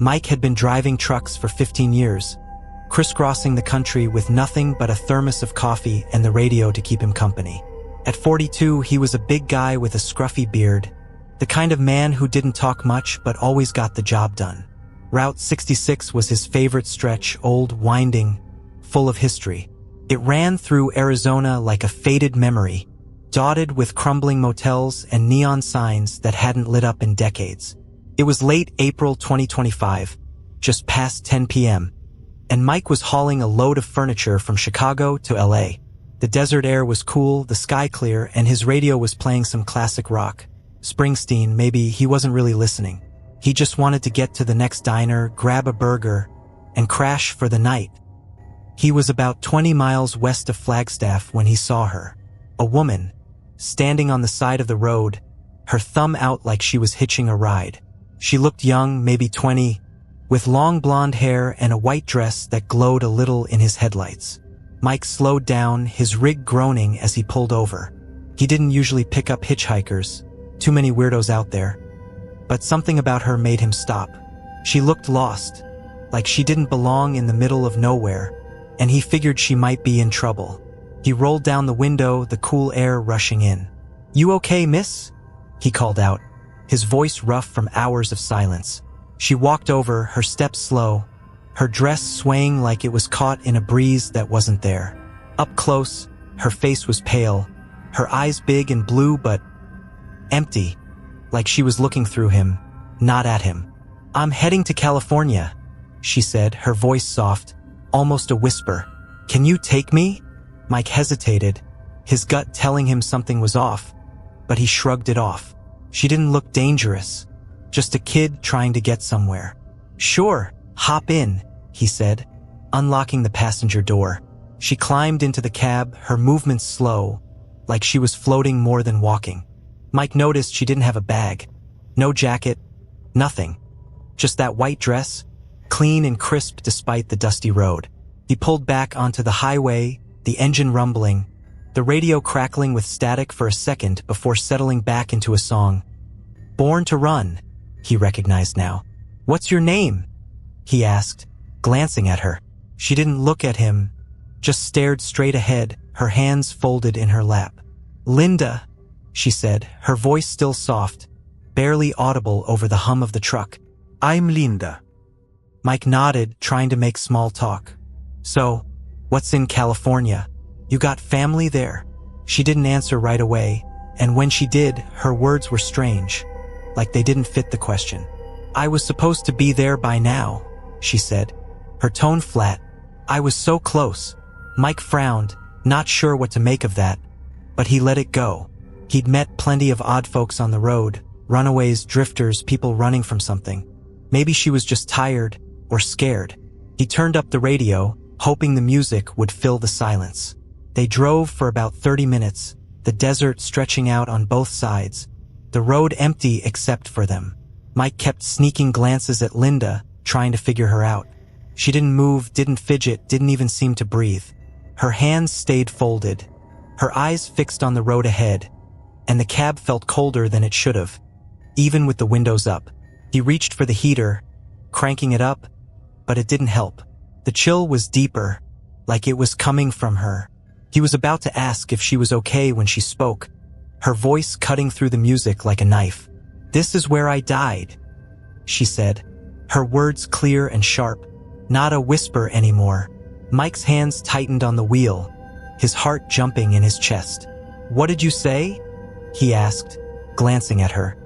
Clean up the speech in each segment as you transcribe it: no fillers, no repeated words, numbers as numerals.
Mike had been driving trucks for 15 years, crisscrossing the country with nothing but a thermos of coffee and the radio to keep him company. At 42, he was a big guy with a scruffy beard, the kind of man who didn't talk much but always got the job done. Route 66 was his favorite stretch, old, winding, full of history. It ran through Arizona like a faded memory, dotted with crumbling motels and neon signs that hadn't lit up in decades. It was late April 2025, just past 10 p.m., and Mike was hauling a load of furniture from Chicago to LA. The desert air was cool, the sky clear, and his radio was playing some classic rock. Springsteen, maybe. He wasn't really listening. He just wanted to get to the next diner, grab a burger, and crash for the night. He was about 20 miles west of Flagstaff when he saw her. A woman, standing on the side of the road, her thumb out like she was hitching a ride. She looked young, maybe 20, with long blonde hair and a white dress that glowed a little in his headlights. Mike slowed down, his rig groaning as he pulled over. He didn't usually pick up hitchhikers, too many weirdos out there. But something about her made him stop. She looked lost, like she didn't belong in the middle of nowhere, and he figured she might be in trouble. He rolled down the window, the cool air rushing in. "You okay, miss?" he called out, his voice rough from hours of silence. She walked over, her steps slow, her dress swaying like it was caught in a breeze that wasn't there. Up close, her face was pale, her eyes big and blue but empty, like she was looking through him, not at him. "I'm heading to California," she said, her voice soft, almost a whisper. "Can you take me?" Mike hesitated, his gut telling him something was off, but he shrugged it off. She didn't look dangerous, just a kid trying to get somewhere. "Sure, hop in," he said, unlocking the passenger door. She climbed into the cab, her movements slow, like she was floating more than walking. Mike noticed she didn't have a bag. No jacket, nothing. Just that white dress, clean and crisp despite the dusty road. He pulled back onto the highway, the engine rumbling, the radio crackling with static for a second before settling back into a song. "Born to Run," he recognized now. "What's your name?" he asked, glancing at her. She didn't look at him, just stared straight ahead, her hands folded in her lap. "Linda," she said, her voice still soft, barely audible over the hum of the truck. "I'm Linda." Mike nodded, trying to make small talk. "So, what's in California? You got family there?" She didn't answer right away, and when she did, her words were strange, like they didn't fit the question. "I was supposed to be there by now," she said, her tone flat. "I was so close." Mike frowned, not sure what to make of that, but he let it go. He'd met plenty of odd folks on the road, runaways, drifters, people running from something. Maybe she was just tired or scared. He turned up the radio, hoping the music would fill the silence. They drove for about 30 minutes, the desert stretching out on both sides, the road empty except for them. Mike kept sneaking glances at Linda, trying to figure her out. She didn't move, didn't fidget, didn't even seem to breathe. Her hands stayed folded, her eyes fixed on the road ahead, and the cab felt colder than it should have, even with the windows up. He reached for the heater, cranking it up, but it didn't help. The chill was deeper, like it was coming from her. He was about to ask if she was okay when she spoke, her voice cutting through the music like a knife. "This is where I died," she said, her words clear and sharp, not a whisper anymore. Mike's hands tightened on the wheel, his heart jumping in his chest. "What did you say?" he asked, glancing at her.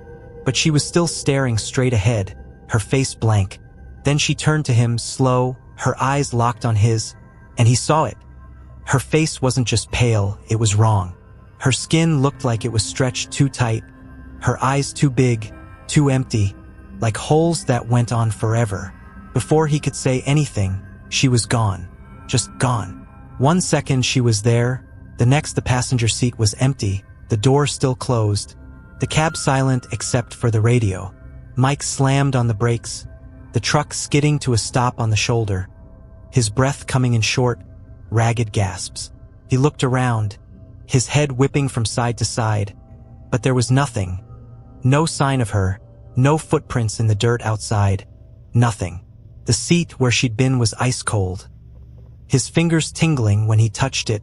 But she was still staring straight ahead, her face blank. Then she turned to him, slow, her eyes locked on his, and he saw it. Her face wasn't just pale, it was wrong. Her skin looked like it was stretched too tight, her eyes too big, too empty, like holes that went on forever. Before he could say anything, she was gone. Just gone. 1 second she was there, the next the passenger seat was empty, the door still closed, the cab silent except for the radio. Mike slammed on the brakes, the truck skidding to a stop on the shoulder, his breath coming in short, ragged gasps. He looked around, his head whipping from side to side, but there was nothing. No sign of her, no footprints in the dirt outside, Nothing. The seat where she'd been was ice cold. His fingers tingling when he touched it,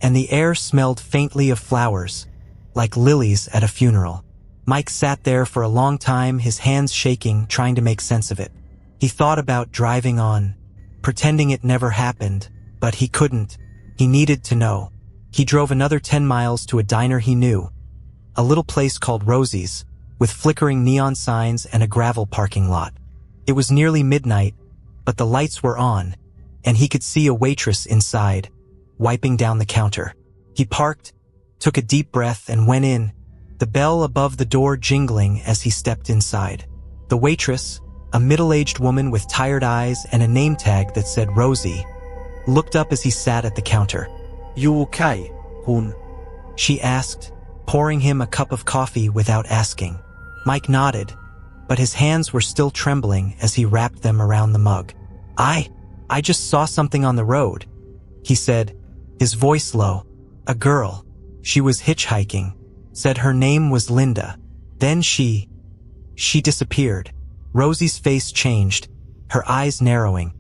and the air smelled faintly of flowers, like lilies at a funeral. Mike sat there for a long time, his hands shaking, trying to make sense of it. He thought about driving on, pretending it never happened, but he couldn't. He needed to know. He drove another 10 miles to a diner he knew, a little place called Rosie's, with flickering neon signs and a gravel parking lot. It was nearly midnight, but the lights were on, and he could see a waitress inside, wiping down the counter. He parked, took a deep breath, and went in, the bell above the door jingling as he stepped inside. The waitress, a middle-aged woman with tired eyes and a name tag that said Rosie, looked up as he sat at the counter. "You okay, hon?" she asked, pouring him a cup of coffee without asking. Mike nodded, but his hands were still trembling as he wrapped them around the mug. I just saw something on the road," he said, his voice low. "A girl. She was hitchhiking. Said her name was Linda. Then she disappeared." Rosie's face changed, her eyes narrowing,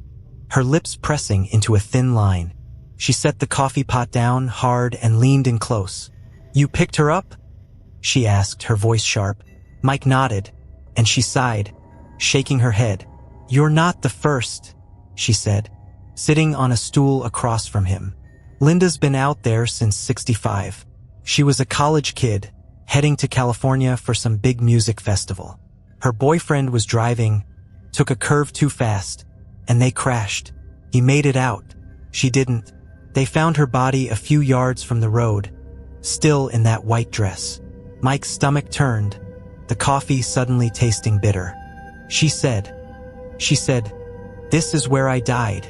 her lips pressing into a thin line. She set the coffee pot down hard and leaned in close. "You picked her up?" she asked, her voice sharp. Mike nodded, and she sighed, shaking her head. "You're not the first," she said, sitting on a stool across from him. "Linda's been out there since '65. She was a college kid, heading to California for some big music festival. Her boyfriend was driving, took a curve too fast, and they crashed. He made it out. She didn't. They found her body a few yards from the road, still in that white dress." Mike's stomach turned, the coffee suddenly tasting bitter. She said, "This is where I died,"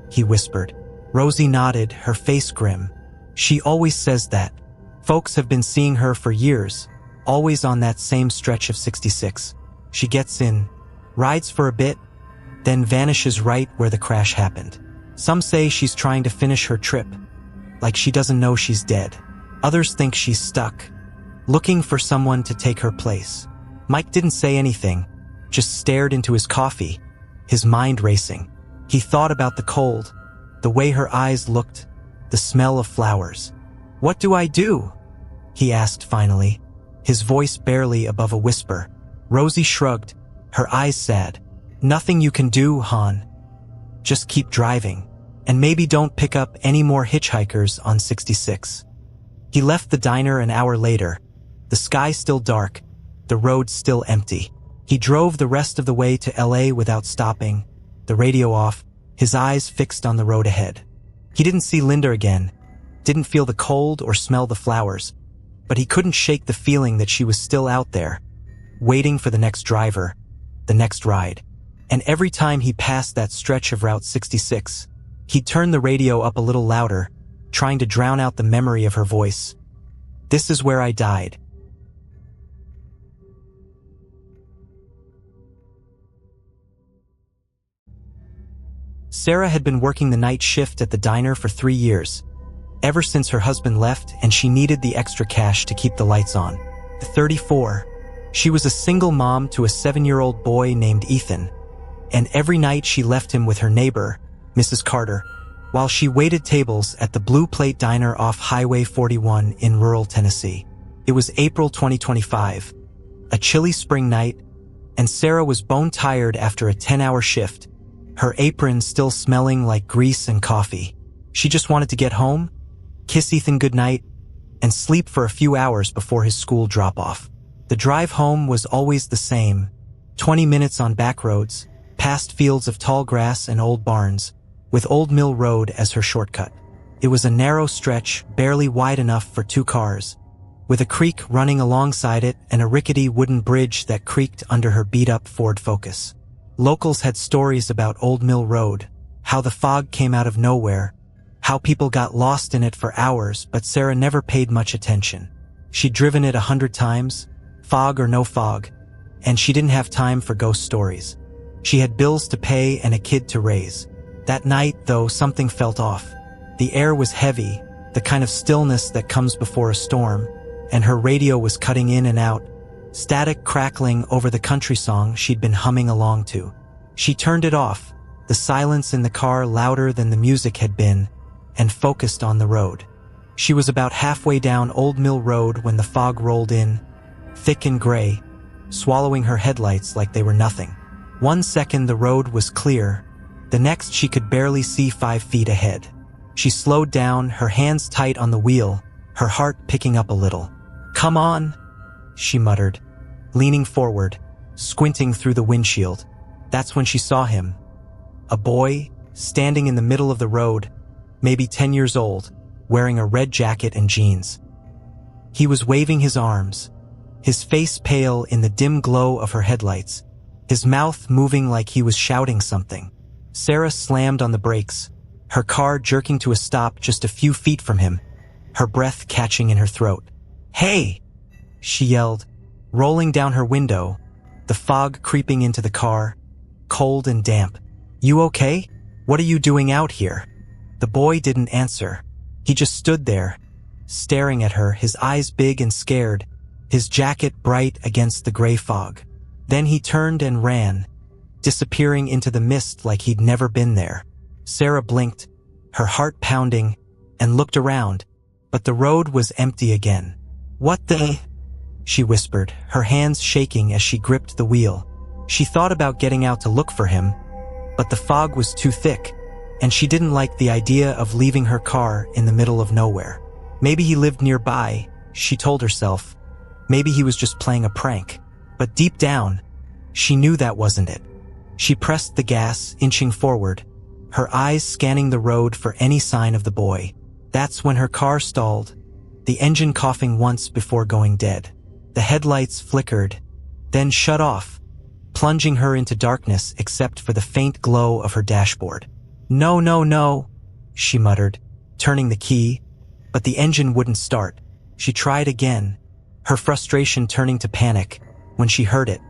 he whispered. Rosie nodded, her face grim. "She always says that. Folks have been seeing her for years, always on that same stretch of 66. She gets in, rides for a bit, then vanishes right where the crash happened. Some say she's trying to finish her trip, like she doesn't know she's dead. Others think she's stuck, looking for someone to take her place." Mike didn't say anything, just stared into his coffee, his mind racing. He thought about the cold, the way her eyes looked, the smell of flowers. "What do I do?" he asked finally, his voice barely above a whisper. Rosie shrugged, her eyes sad. "Nothing you can do, hon. Just keep driving, and maybe don't pick up any more hitchhikers on 66. He left the diner an hour later, the sky still dark, the road still empty. He drove the rest of the way to LA without stopping, the radio off, his eyes fixed on the road ahead. He didn't see Linda again, didn't feel the cold or smell the flowers, but he couldn't shake the feeling that she was still out there, waiting for the next driver, the next ride. And every time he passed that stretch of Route 66, he'd turn the radio up a little louder, trying to drown out the memory of her voice. "This is where I died." Sarah had been working the night shift at the diner for 3 years, ever since her husband left, and she needed the extra cash to keep the lights on. At 34, she was a single mom to a 7-year-old boy named Ethan, and every night she left him with her neighbor, Mrs. Carter, while she waited tables at the Blue Plate Diner off Highway 41 in rural Tennessee. It was April 2025, a chilly spring night, and Sarah was bone-tired after a 10-hour shift, her apron still smelling like grease and coffee. She just wanted to get home, kiss Ethan goodnight, and sleep for a few hours before his school drop-off. The drive home was always the same, 20 minutes on back roads, past fields of tall grass and old barns, with Old Mill Road as her shortcut. It was a narrow stretch, barely wide enough for 2 cars, with a creek running alongside it and a rickety wooden bridge that creaked under her beat-up Ford Focus. Locals had stories about Old Mill Road, how the fog came out of nowhere, how people got lost in it for hours, but Sarah never paid much attention. She'd driven it 100 times, fog or no fog, and she didn't have time for ghost stories. She had bills to pay and a kid to raise. That night, though, something felt off. The air was heavy, the kind of stillness that comes before a storm, and her radio was cutting in and out, static crackling over the country song she'd been humming along to. She turned it off, the silence in the car louder than the music had been, and focused on the road. She was about halfway down Old Mill Road when the fog rolled in, thick and gray, swallowing her headlights like they were nothing. 1 second the road was clear, the next she could barely see 5 feet ahead. She slowed down, her hands tight on the wheel, her heart picking up a little. "Come on," she muttered, leaning forward, squinting through the windshield. That's when she saw him. A boy, standing in the middle of the road, maybe 10 years old, wearing a red jacket and jeans. He was waving his arms, his face pale in the dim glow of her headlights, his mouth moving like he was shouting something. Sarah slammed on the brakes, her car jerking to a stop just a few feet from him, her breath catching in her throat. "Hey!" she yelled, rolling down her window, the fog creeping into the car, cold and damp. "You okay? What are you doing out here?" The boy didn't answer. He just stood there, staring at her, his eyes big and scared, his jacket bright against the gray fog. Then he turned and ran, disappearing into the mist like he'd never been there. Sarah blinked, her heart pounding, and looked around, but the road was empty again. "What the?" she whispered, her hands shaking as she gripped the wheel. She thought about getting out to look for him, but the fog was too thick, and she didn't like the idea of leaving her car in the middle of nowhere. Maybe he lived nearby, she told herself. Maybe he was just playing a prank. But deep down, she knew that wasn't it. She pressed the gas, inching forward, her eyes scanning the road for any sign of the boy. That's when her car stalled, the engine coughing once before going dead. The headlights flickered, then shut off, plunging her into darkness except for the faint glow of her dashboard. "No, no, no," she muttered, turning the key, but the engine wouldn't start. She tried again, her frustration turning to panic when she heard it.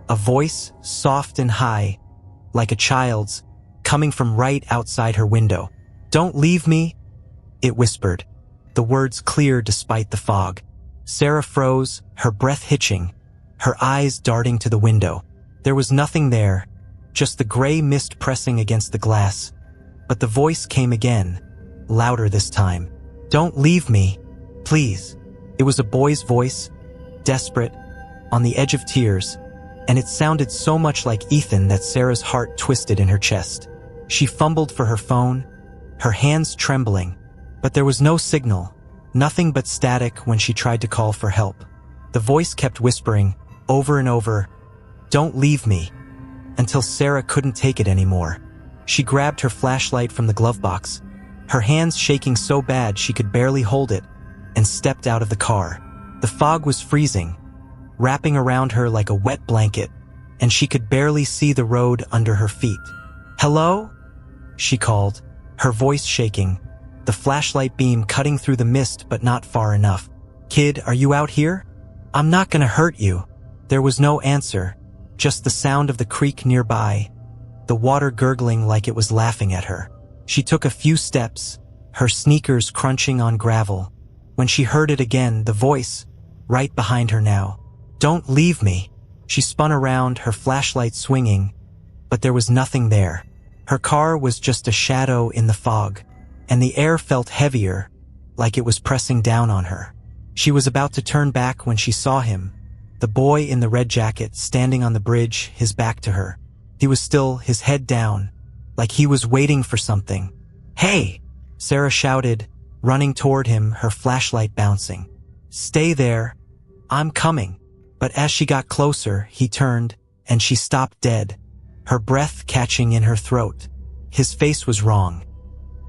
A voice, soft and high, like a child's, coming from right outside her window. "Don't leave me," it whispered, the words clear despite the fog. Sarah froze, her breath hitching, her eyes darting to the window. There was nothing there, just the gray mist pressing against the glass. But the voice came again, louder this time. "Don't leave me, please." It was a boy's voice, desperate, on the edge of tears, and it sounded so much like Ethan that Sarah's heart twisted in her chest. She fumbled for her phone, her hands trembling, but there was no signal, nothing but static when she tried to call for help. The voice kept whispering, over and over, "Don't leave me," until Sarah couldn't take it anymore. She grabbed her flashlight from the glove box, her hands shaking so bad she could barely hold it, and stepped out of the car. The fog was freezing, wrapping around her like a wet blanket, and she could barely see the road under her feet. "Hello?" she called, her voice shaking, the flashlight beam cutting through the mist but not far enough. "Kid, are you out here? I'm not gonna hurt you." There was no answer, just the sound of the creek nearby, the water gurgling like it was laughing at her. She took a few steps, her sneakers crunching on gravel, when she heard it again, the voice, right behind her now. "Don't leave me." She spun around, her flashlight swinging, but there was nothing there. Her car was just a shadow in the fog, and the air felt heavier, like it was pressing down on her. She was about to turn back when she saw him, the boy in the red jacket standing on the bridge, his back to her. He was still, his head down, like he was waiting for something. "Hey!" Sarah shouted, running toward him, her flashlight bouncing. "Stay there. I'm coming." But as she got closer, he turned, and she stopped dead, her breath catching in her throat. His face was wrong.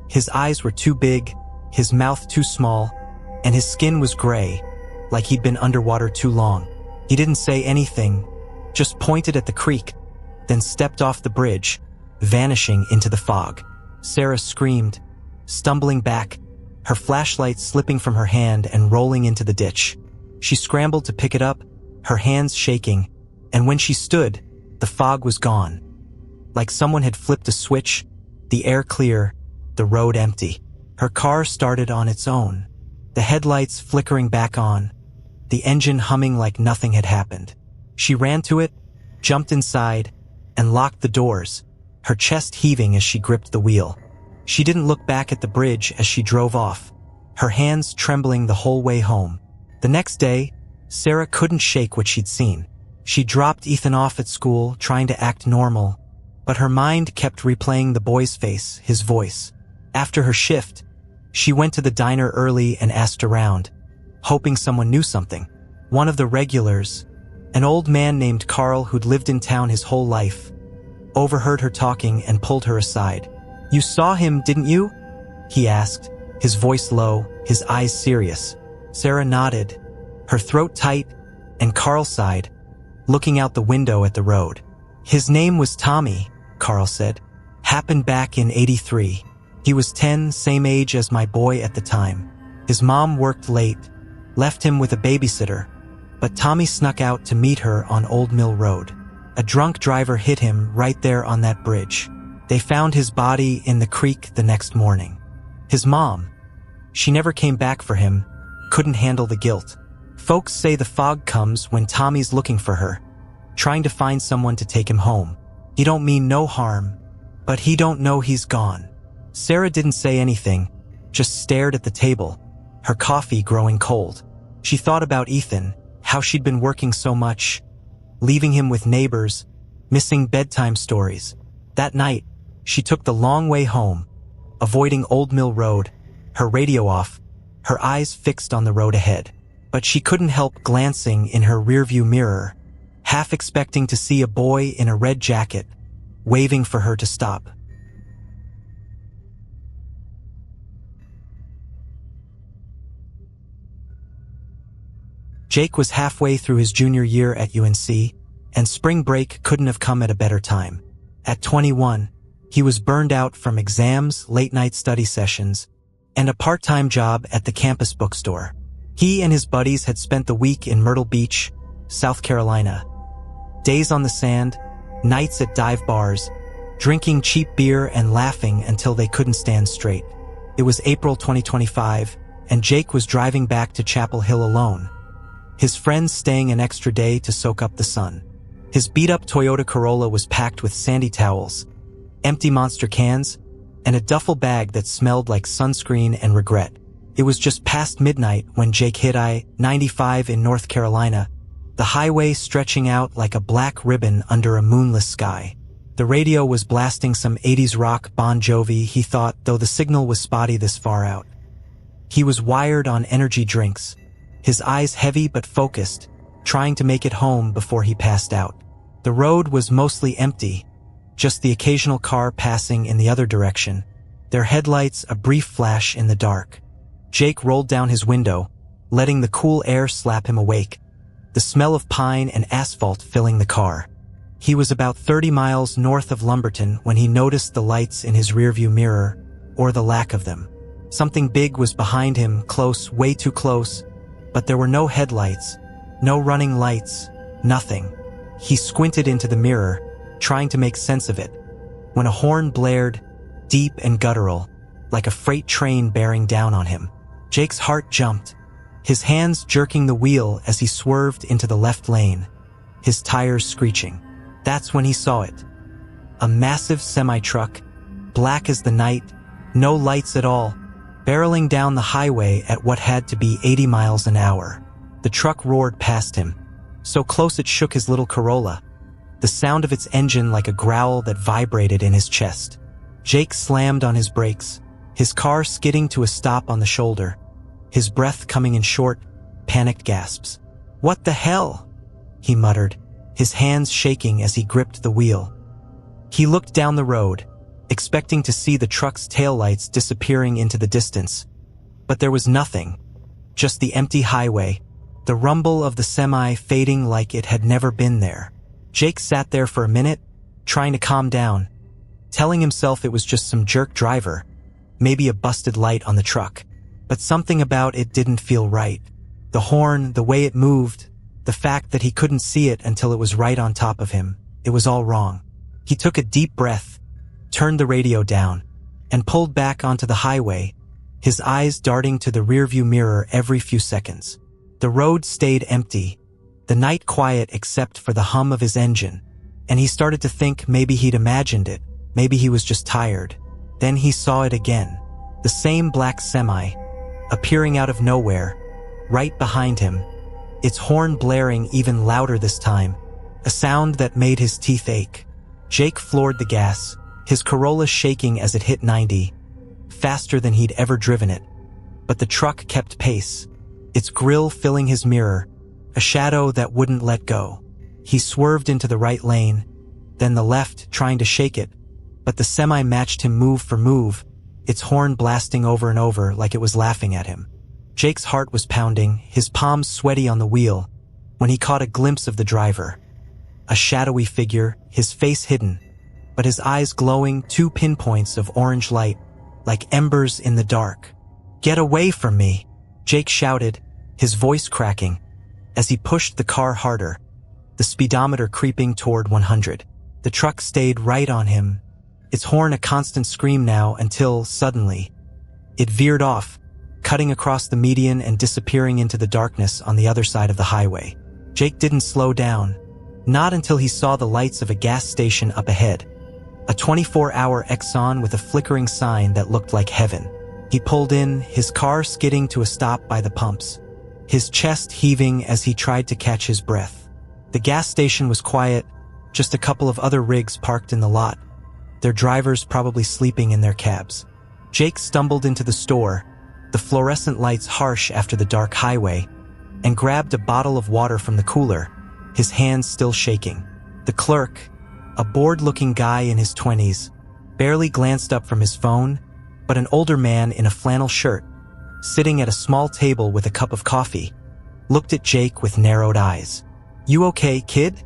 His eyes were too big, his mouth too small, and his skin was gray, like he'd been underwater too long. He didn't say anything, just pointed at the creek, then stepped off the bridge, vanishing into the fog. Sarah screamed, stumbling back, her flashlight slipping from her hand and rolling into the ditch. She scrambled to pick it up, her hands shaking, and when she stood, the fog was gone. Like someone had flipped a switch, the air clear, the road empty. Her car started on its own, the headlights flickering back on, the engine humming like nothing had happened. She ran to it, jumped inside, and locked the doors, her chest heaving as she gripped the wheel. She didn't look back at the bridge as she drove off, her hands trembling the whole way home. The next day, Sarah couldn't shake what she'd seen. She dropped Ethan off at school, trying to act normal, but her mind kept replaying the boy's face, his voice. After her shift, she went to the diner early and asked around, hoping someone knew something. One of the regulars, an old man named Carl who'd lived in town his whole life, overheard her talking and pulled her aside. "You saw him, didn't you?" he asked, his voice low, his eyes serious. Sarah nodded, her throat tight, and Carl sighed, looking out the window at the road. "His name was Tommy," Carl said. "Happened back in '83. He was 10, same age as my boy at the time. His mom worked late, left him with a babysitter, but Tommy snuck out to meet her on Old Mill Road. A drunk driver hit him right there on that bridge. They found his body in the creek the next morning. His mom, she never came back for him, couldn't handle the guilt. Folks say the fog comes when Tommy's looking for her, trying to find someone to take him home. He don't mean no harm, but he don't know he's gone." Sarah didn't say anything, just stared at the table, her coffee growing cold. She thought about Ethan, how she'd been working so much, leaving him with neighbors, missing bedtime stories. That night, she took the long way home, avoiding Old Mill Road, her radio off, her eyes fixed on the road ahead. But she couldn't help glancing in her rearview mirror, half expecting to see a boy in a red jacket, waving for her to stop. Jake was halfway through his junior year at UNC, and spring break couldn't have come at a better time. At 21, he was burned out from exams, late-night study sessions, and a part-time job at the campus bookstore. He and his buddies had spent the week in Myrtle Beach, South Carolina. Days on the sand, nights at dive bars, drinking cheap beer and laughing until they couldn't stand straight. It was April 2025, and Jake was driving back to Chapel Hill alone, his friends staying an extra day to soak up the sun. His beat-up Toyota Corolla was packed with sandy towels, empty Monster cans, and a duffel bag that smelled like sunscreen and regret. It was just past midnight when Jake hit I-95 in North Carolina, the highway stretching out like a black ribbon under a moonless sky. The radio was blasting some 80s rock Bon Jovi, he thought, though the signal was spotty this far out. He was wired on energy drinks, his eyes heavy but focused, trying to make it home before he passed out. The road was mostly empty, just the occasional car passing in the other direction, their headlights a brief flash in the dark. Jake rolled down his window, letting the cool air slap him awake, the smell of pine and asphalt filling the car. He was about 30 miles north of Lumberton when he noticed the lights in his rearview mirror, or the lack of them. Something big was behind him, close, way too close, but there were no headlights, no running lights, nothing. He squinted into the mirror, trying to make sense of it, when a horn blared, deep and guttural, like a freight train bearing down on him. Jake's heart jumped, his hands jerking the wheel as he swerved into the left lane, his tires screeching. That's when he saw it. A massive semi-truck, black as the night, no lights at all, barreling down the highway at what had to be 80 miles an hour. The truck roared past him, so close it shook his little Corolla, the sound of its engine like a growl that vibrated in his chest. Jake slammed on his brakes, his car skidding to a stop on the shoulder, his breath coming in short, panicked gasps. "What the hell?" he muttered, his hands shaking as he gripped the wheel. He looked down the road, expecting to see the truck's taillights disappearing into the distance. But there was nothing, just the empty highway, the rumble of the semi fading like it had never been there. Jake sat there for a minute, trying to calm down, telling himself it was just some jerk driver, maybe a busted light on the truck. But something about it didn't feel right. The horn, the way it moved, the fact that he couldn't see it until it was right on top of him, it was all wrong. He took a deep breath, turned the radio down, and pulled back onto the highway, his eyes darting to the rearview mirror every few seconds. The road stayed empty, the night quiet except for the hum of his engine, and he started to think maybe he'd imagined it, maybe he was just tired. Then he saw it again. The same black semi, appearing out of nowhere, right behind him, its horn blaring even louder this time, a sound that made his teeth ache. Jake floored the gas, his Corolla shaking as it hit 90, faster than he'd ever driven it. But the truck kept pace, its grille filling his mirror, a shadow that wouldn't let go. He swerved into the right lane, then the left, trying to shake it, but the semi matched him move for move, its horn blasting over and over like it was laughing at him. Jake's heart was pounding, his palms sweaty on the wheel, when he caught a glimpse of the driver. A shadowy figure, his face hidden, but his eyes glowing 2 pinpoints of orange light, like embers in the dark. "Get away from me!" Jake shouted, his voice cracking, as he pushed the car harder, the speedometer creeping toward 100. The truck stayed right on him, its horn a constant scream now until, suddenly, it veered off, cutting across the median and disappearing into the darkness on the other side of the highway. Jake didn't slow down, not until he saw the lights of a gas station up ahead, a 24-hour Exxon with a flickering sign that looked like heaven. He pulled in, his car skidding to a stop by the pumps, his chest heaving as he tried to catch his breath. The gas station was quiet, just a couple of other rigs parked in the lot, their drivers probably sleeping in their cabs. Jake stumbled into the store, the fluorescent lights harsh after the dark highway, and grabbed a bottle of water from the cooler, his hands still shaking. The clerk, a bored-looking guy in his 20s, barely glanced up from his phone, but an older man in a flannel shirt, sitting at a small table with a cup of coffee, looked at Jake with narrowed eyes. "You okay, kid?"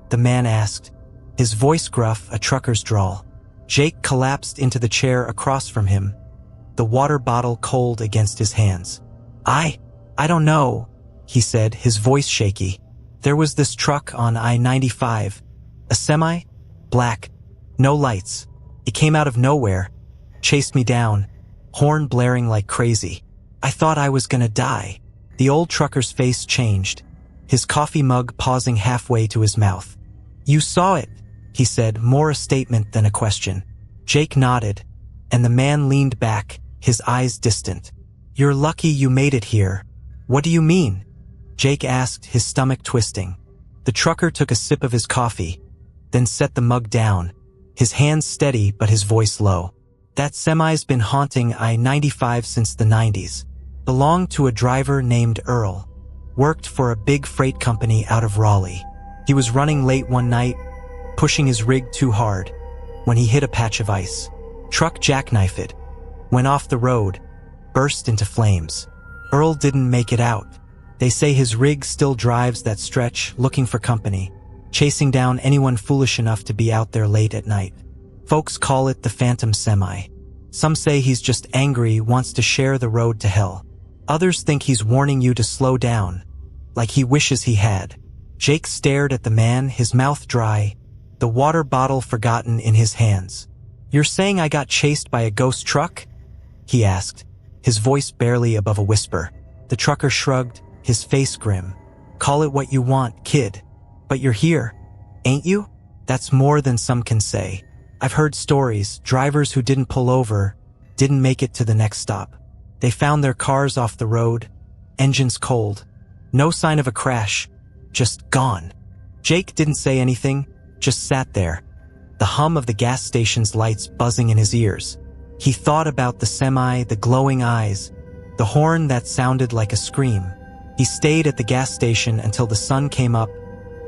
the man asked, his voice gruff, a trucker's drawl. Jake collapsed into the chair across from him, the water bottle cold against his hands. I don't know," he said, his voice shaky. "There was this truck on I-95, a semi, black, no lights. It came out of nowhere, chased me down, horn blaring like crazy. I thought I was gonna die." The old trucker's face changed, his coffee mug pausing halfway to his mouth. "You saw it," he said, more a statement than a question. Jake nodded, and the man leaned back, his eyes distant. "You're lucky you made it here." "What do you mean?" Jake asked, his stomach twisting. The trucker took a sip of his coffee, then set the mug down, his hands steady but his voice low. "That semi's been haunting I-95 since the 90s. Belonged to a driver named Earl. Worked for a big freight company out of Raleigh. He was running late one night, pushing his rig too hard, when he hit a patch of ice. Truck jackknifed it, went off the road, burst into flames. Earl didn't make it out. They say his rig still drives that stretch, looking for company, chasing down anyone foolish enough to be out there late at night. Folks call it the Phantom Semi. Some say he's just angry, wants to share the road to hell. Others think he's warning you to slow down, like he wishes he had." Jake stared at the man, his mouth dry, the water bottle forgotten in his hands. "You're saying I got chased by a ghost truck?" he asked, his voice barely above a whisper. The trucker shrugged, his face grim. "Call it what you want, kid. But you're here, ain't you? That's more than some can say. I've heard stories, drivers who didn't pull over, didn't make it to the next stop. They found their cars off the road, engines cold. No sign of a crash, just gone." Jake didn't say anything, just sat there, the hum of the gas station's lights buzzing in his ears. He thought about the semi, the glowing eyes, the horn that sounded like a scream. He stayed at the gas station until the sun came up,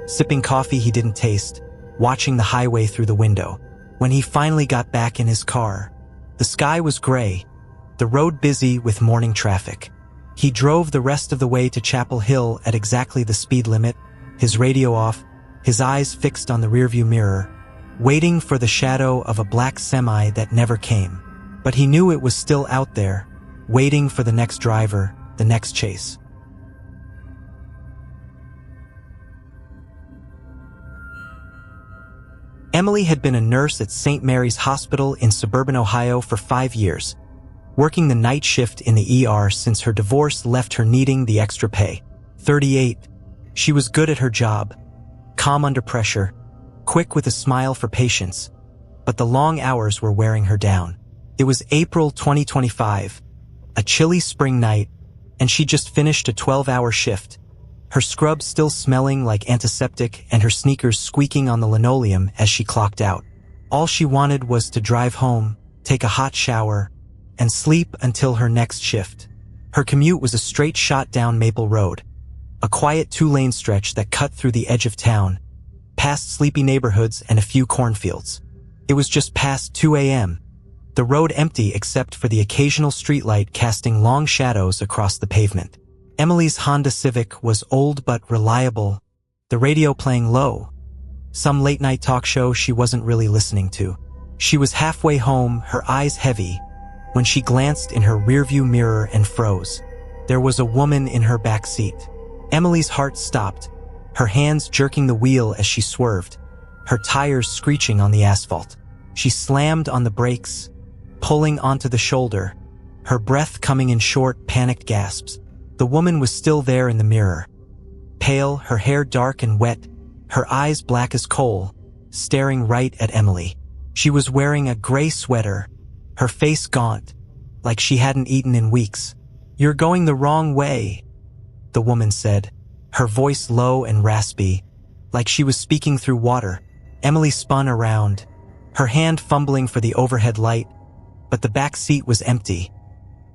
sipping coffee he didn't taste, watching the highway through the window. When he finally got back in his car, the sky was gray, the road busy with morning traffic. He drove the rest of the way to Chapel Hill at exactly the speed limit, his radio off, his eyes fixed on the rearview mirror, waiting for the shadow of a black semi that never came. But he knew it was still out there, waiting for the next driver, the next chase. Emily had been a nurse at St. Mary's Hospital in suburban Ohio for 5 years, working the night shift in the ER since her divorce left her needing the extra pay. 38, she was good at her job, calm under pressure, quick with a smile for patience, but the long hours were wearing her down. It was April 2025, a chilly spring night, and she just finished a 12-hour shift, her scrub still smelling like antiseptic and her sneakers squeaking on the linoleum as she clocked out. All she wanted was to drive home, take a hot shower, and sleep until her next shift. Her commute was a straight shot down Maple Road, a quiet 2-lane stretch that cut through the edge of town, past sleepy neighborhoods and a few cornfields. It was just past 2 a.m., the road empty except for the occasional streetlight casting long shadows across the pavement. Emily's Honda Civic was old but reliable, the radio playing low, some late-night talk show she wasn't really listening to. She was halfway home, her eyes heavy, when she glanced in her rearview mirror and froze. There was a woman in her back seat. Emily's heart stopped, her hands jerking the wheel as she swerved, her tires screeching on the asphalt. She slammed on the brakes, pulling onto the shoulder, her breath coming in short, panicked gasps. The woman was still there in the mirror, pale, her hair dark and wet, her eyes black as coal, staring right at Emily. She was wearing a gray sweater, her face gaunt, like she hadn't eaten in weeks. "You're going the wrong way," the woman said, her voice low and raspy, like she was speaking through water. Emily spun around, her hand fumbling for the overhead light, but the back seat was empty.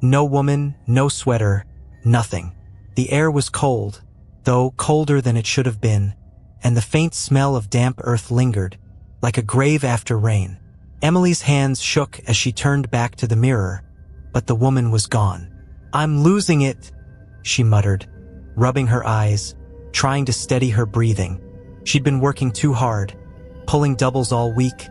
No woman, no sweater, nothing. The air was cold, though colder than it should have been, and the faint smell of damp earth lingered, like a grave after rain. Emily's hands shook as she turned back to the mirror, but the woman was gone. "I'm losing it," she muttered, rubbing her eyes, trying to steady her breathing. She'd been working too hard, pulling doubles all week,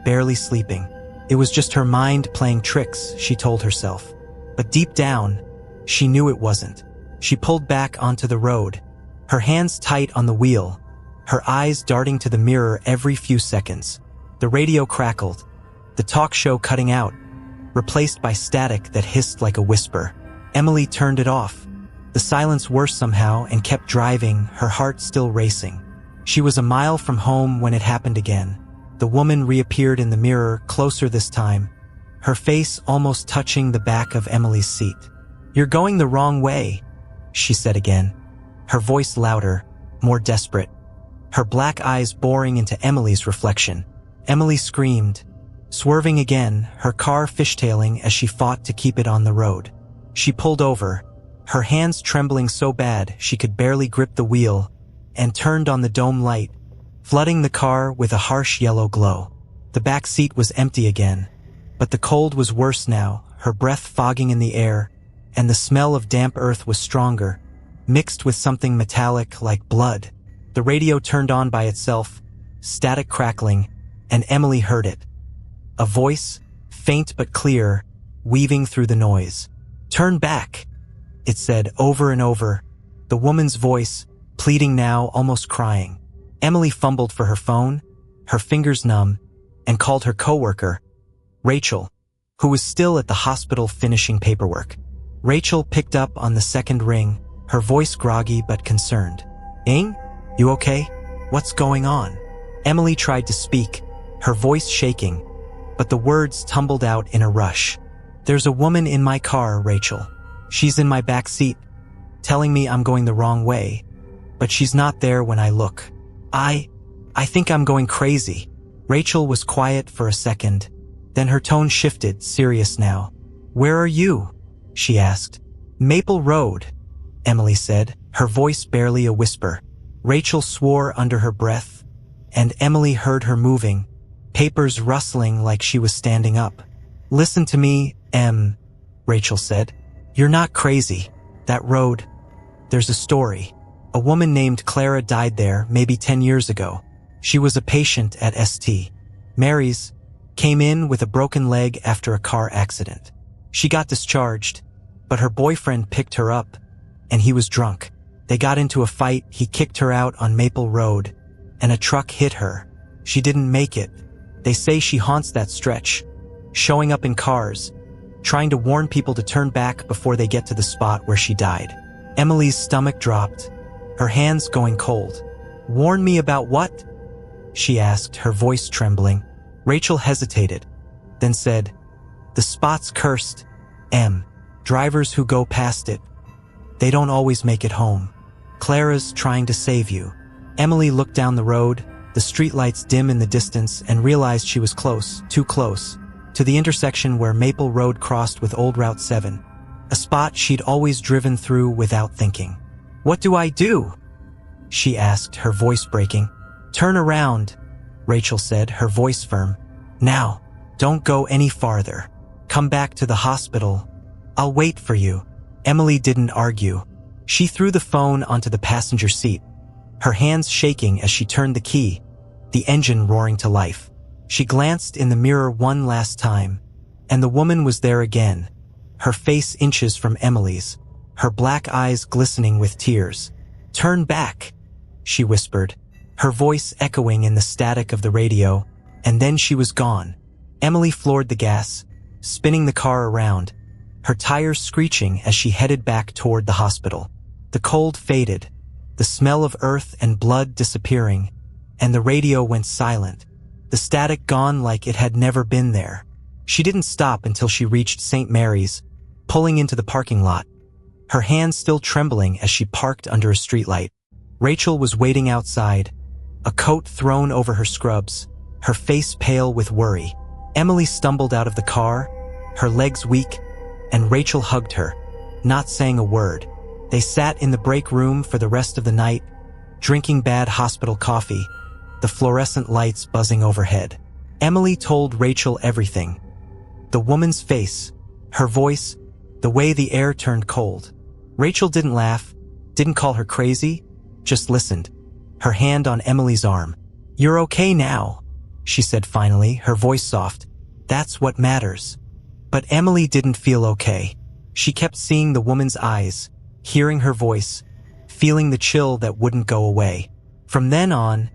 barely sleeping. It was just her mind playing tricks, she told herself. But deep down, she knew it wasn't. She pulled back onto the road, her hands tight on the wheel, her eyes darting to the mirror every few seconds. The radio crackled, the talk show cutting out, replaced by static that hissed like a whisper. Emily turned it off, the silence worse somehow, and kept driving, her heart still racing. She was a mile from home when it happened again. The woman reappeared in the mirror, closer this time, her face almost touching the back of Emily's seat. "You're going the wrong way," she said again, her voice louder, more desperate, her black eyes boring into Emily's reflection. Emily screamed, swerving again, her car fishtailing as she fought to keep it on the road. She pulled over, her hands trembling so bad she could barely grip the wheel, and turned on the dome light, flooding the car with a harsh yellow glow. The back seat was empty again, but the cold was worse now, her breath fogging in the air, and the smell of damp earth was stronger, mixed with something metallic like blood. The radio turned on by itself, static crackling, and Emily heard it. A voice, faint but clear, weaving through the noise. "Turn back," it said over and over, the woman's voice, pleading now, almost crying. Emily fumbled for her phone, her fingers numb, and called her coworker, Rachel, who was still at the hospital finishing paperwork. Rachel picked up on the second ring, her voice groggy but concerned. "Ing? You okay? What's going on?" Emily tried to speak, her voice shaking, but the words tumbled out in a rush. "There's a woman in my car, Rachel. She's in my back seat, telling me I'm going the wrong way, but she's not there when I look. I think I'm going crazy." Rachel was quiet for a second, then her tone shifted, serious now. "Where are you?" she asked. "Maple Road," Emily said, her voice barely a whisper. Rachel swore under her breath, and Emily heard her moving, papers rustling like she was standing up. "Listen to me, Rachel said. "You're not crazy. That road, there's a story. A woman named Clara died there maybe 10 years ago. She was a patient at St. Mary's, came in with a broken leg after a car accident. She got discharged, but her boyfriend picked her up, and he was drunk. They got into a fight, he kicked her out on Maple Road, and a truck hit her. She didn't make it. They say she haunts that stretch, showing up in cars, trying to warn people to turn back before they get to the spot where she died." Emily's stomach dropped, her hands going cold. "Warn me about what?" she asked, her voice trembling. Rachel hesitated, then said, "The spot's cursed, Em. Drivers who go past it, they don't always make it home. Clara's trying to save you." Emily looked down the road, the streetlights dim in the distance, and realized she was close, too close, to the intersection where Maple Road crossed with Old Route 7, a spot she'd always driven through without thinking. "What do I do?" she asked, her voice breaking. "Turn around," Rachel said, her voice firm. "Now, don't go any farther. Come back to the hospital. I'll wait for you." Emily didn't argue. She threw the phone onto the passenger seat, her hands shaking as she turned the key, the engine roaring to life. She glanced in the mirror one last time, and the woman was there again, her face inches from Emily's, her black eyes glistening with tears. "Turn back," she whispered, her voice echoing in the static of the radio, and then she was gone. Emily floored the gas, spinning the car around, her tires screeching as she headed back toward the hospital. The cold faded, the smell of earth and blood disappearing, and the radio went silent, the static gone like it had never been there. She didn't stop until she reached St. Mary's, pulling into the parking lot, her hands still trembling as she parked under a streetlight. Rachel was waiting outside, a coat thrown over her scrubs, her face pale with worry. Emily stumbled out of the car, her legs weak, and Rachel hugged her, not saying a word. They sat in the break room for the rest of the night, drinking bad hospital coffee, the fluorescent lights buzzing overhead. Emily told Rachel everything. The woman's face, her voice, the way the air turned cold. Rachel didn't laugh, didn't call her crazy, just listened, her hand on Emily's arm. "You're okay now," she said finally, her voice soft. "That's what matters." But Emily didn't feel okay. She kept seeing the woman's eyes, hearing her voice, feeling the chill that wouldn't go away. From then on,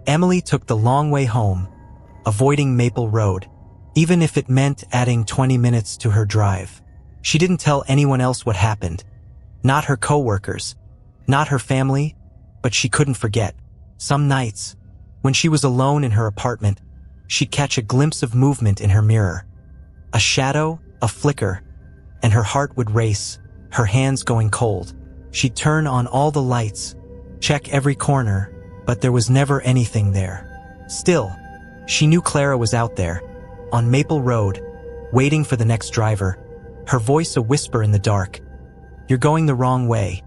Emily took the long way home, avoiding Maple Road, even if it meant adding 20 minutes to her drive. She didn't tell anyone else what happened, not her coworkers, not her family, but she couldn't forget. Some nights, when she was alone in her apartment, she'd catch a glimpse of movement in her mirror. A shadow, a flicker, and her heart would race, her hands going cold. She'd turn on all the lights, check every corner, but there was never anything there. Still, she knew Clara was out there, on Maple Road, waiting for the next driver, her voice a whisper in the dark. "You're going the wrong way."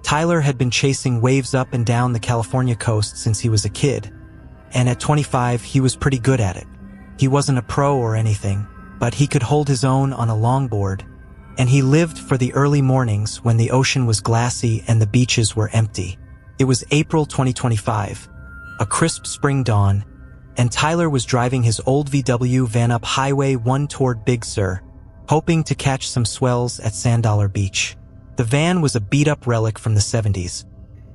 Tyler had been chasing waves up and down the California coast since he was a kid, and at 25 he was pretty good at it. He wasn't a pro or anything, but he could hold his own on a longboard, and he lived for the early mornings when the ocean was glassy and the beaches were empty. It was April 2025, a crisp spring dawn, and Tyler was driving his old VW van up Highway 1 toward Big Sur, hoping to catch some swells at Sand Dollar Beach. The van was a beat-up relic from the 70s,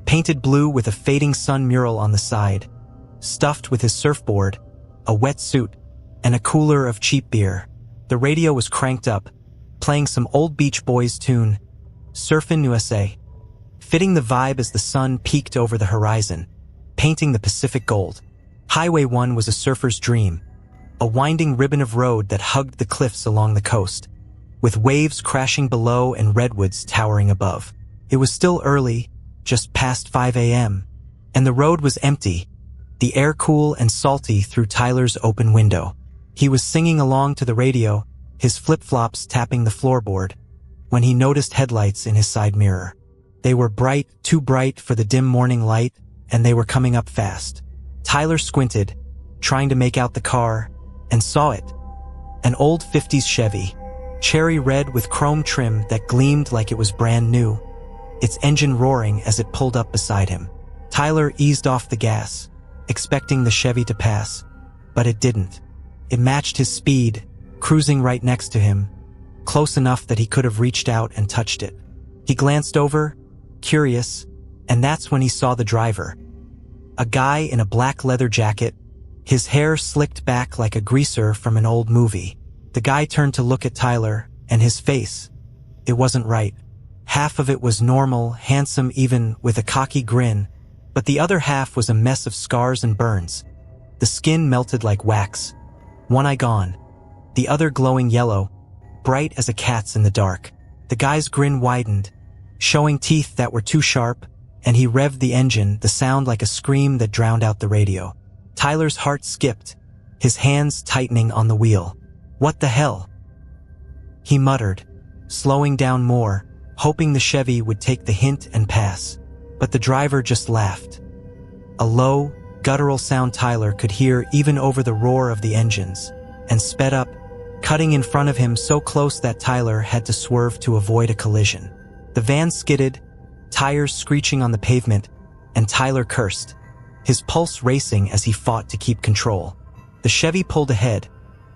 painted blue with a fading sun mural on the side, stuffed with his surfboard, a wetsuit, and a cooler of cheap beer. The radio was cranked up, playing some old Beach Boys tune, Surfin' USA, fitting the vibe as the sun peeked over the horizon, painting the Pacific gold. Highway 1 was a surfer's dream, a winding ribbon of road that hugged the cliffs along the coast, with waves crashing below and redwoods towering above. It was still early, just past 5 a.m., and the road was empty, the air cool and salty through Tyler's open window. He was singing along to the radio, his flip-flops tapping the floorboard, when he noticed headlights in his side mirror. They were bright, too bright for the dim morning light, and they were coming up fast. Tyler squinted, trying to make out the car, and saw it. An old 50s Chevy, cherry red with chrome trim that gleamed like it was brand new, its engine roaring as it pulled up beside him. Tyler eased off the gas, expecting the Chevy to pass, but it didn't. It matched his speed, cruising right next to him, close enough that he could have reached out and touched it. He glanced over, curious, and that's when he saw the driver. A guy in a black leather jacket, his hair slicked back like a greaser from an old movie. The guy turned to look at Tyler, and his face, it wasn't right. Half of it was normal, handsome, even with a cocky grin, but the other half was a mess of scars and burns. The skin melted like wax. One eye gone, the other glowing yellow, bright as a cat's in the dark. The guy's grin widened, showing teeth that were too sharp, and he revved the engine, the sound like a scream that drowned out the radio. Tyler's heart skipped, his hands tightening on the wheel. "What the hell?" he muttered, slowing down more, hoping the Chevy would take the hint and pass. But the driver just laughed. A low, guttural sound Tyler could hear even over the roar of the engines, and sped up, cutting in front of him so close that Tyler had to swerve to avoid a collision. The van skidded, tires screeching on the pavement, and Tyler cursed, his pulse racing as he fought to keep control. The Chevy pulled ahead,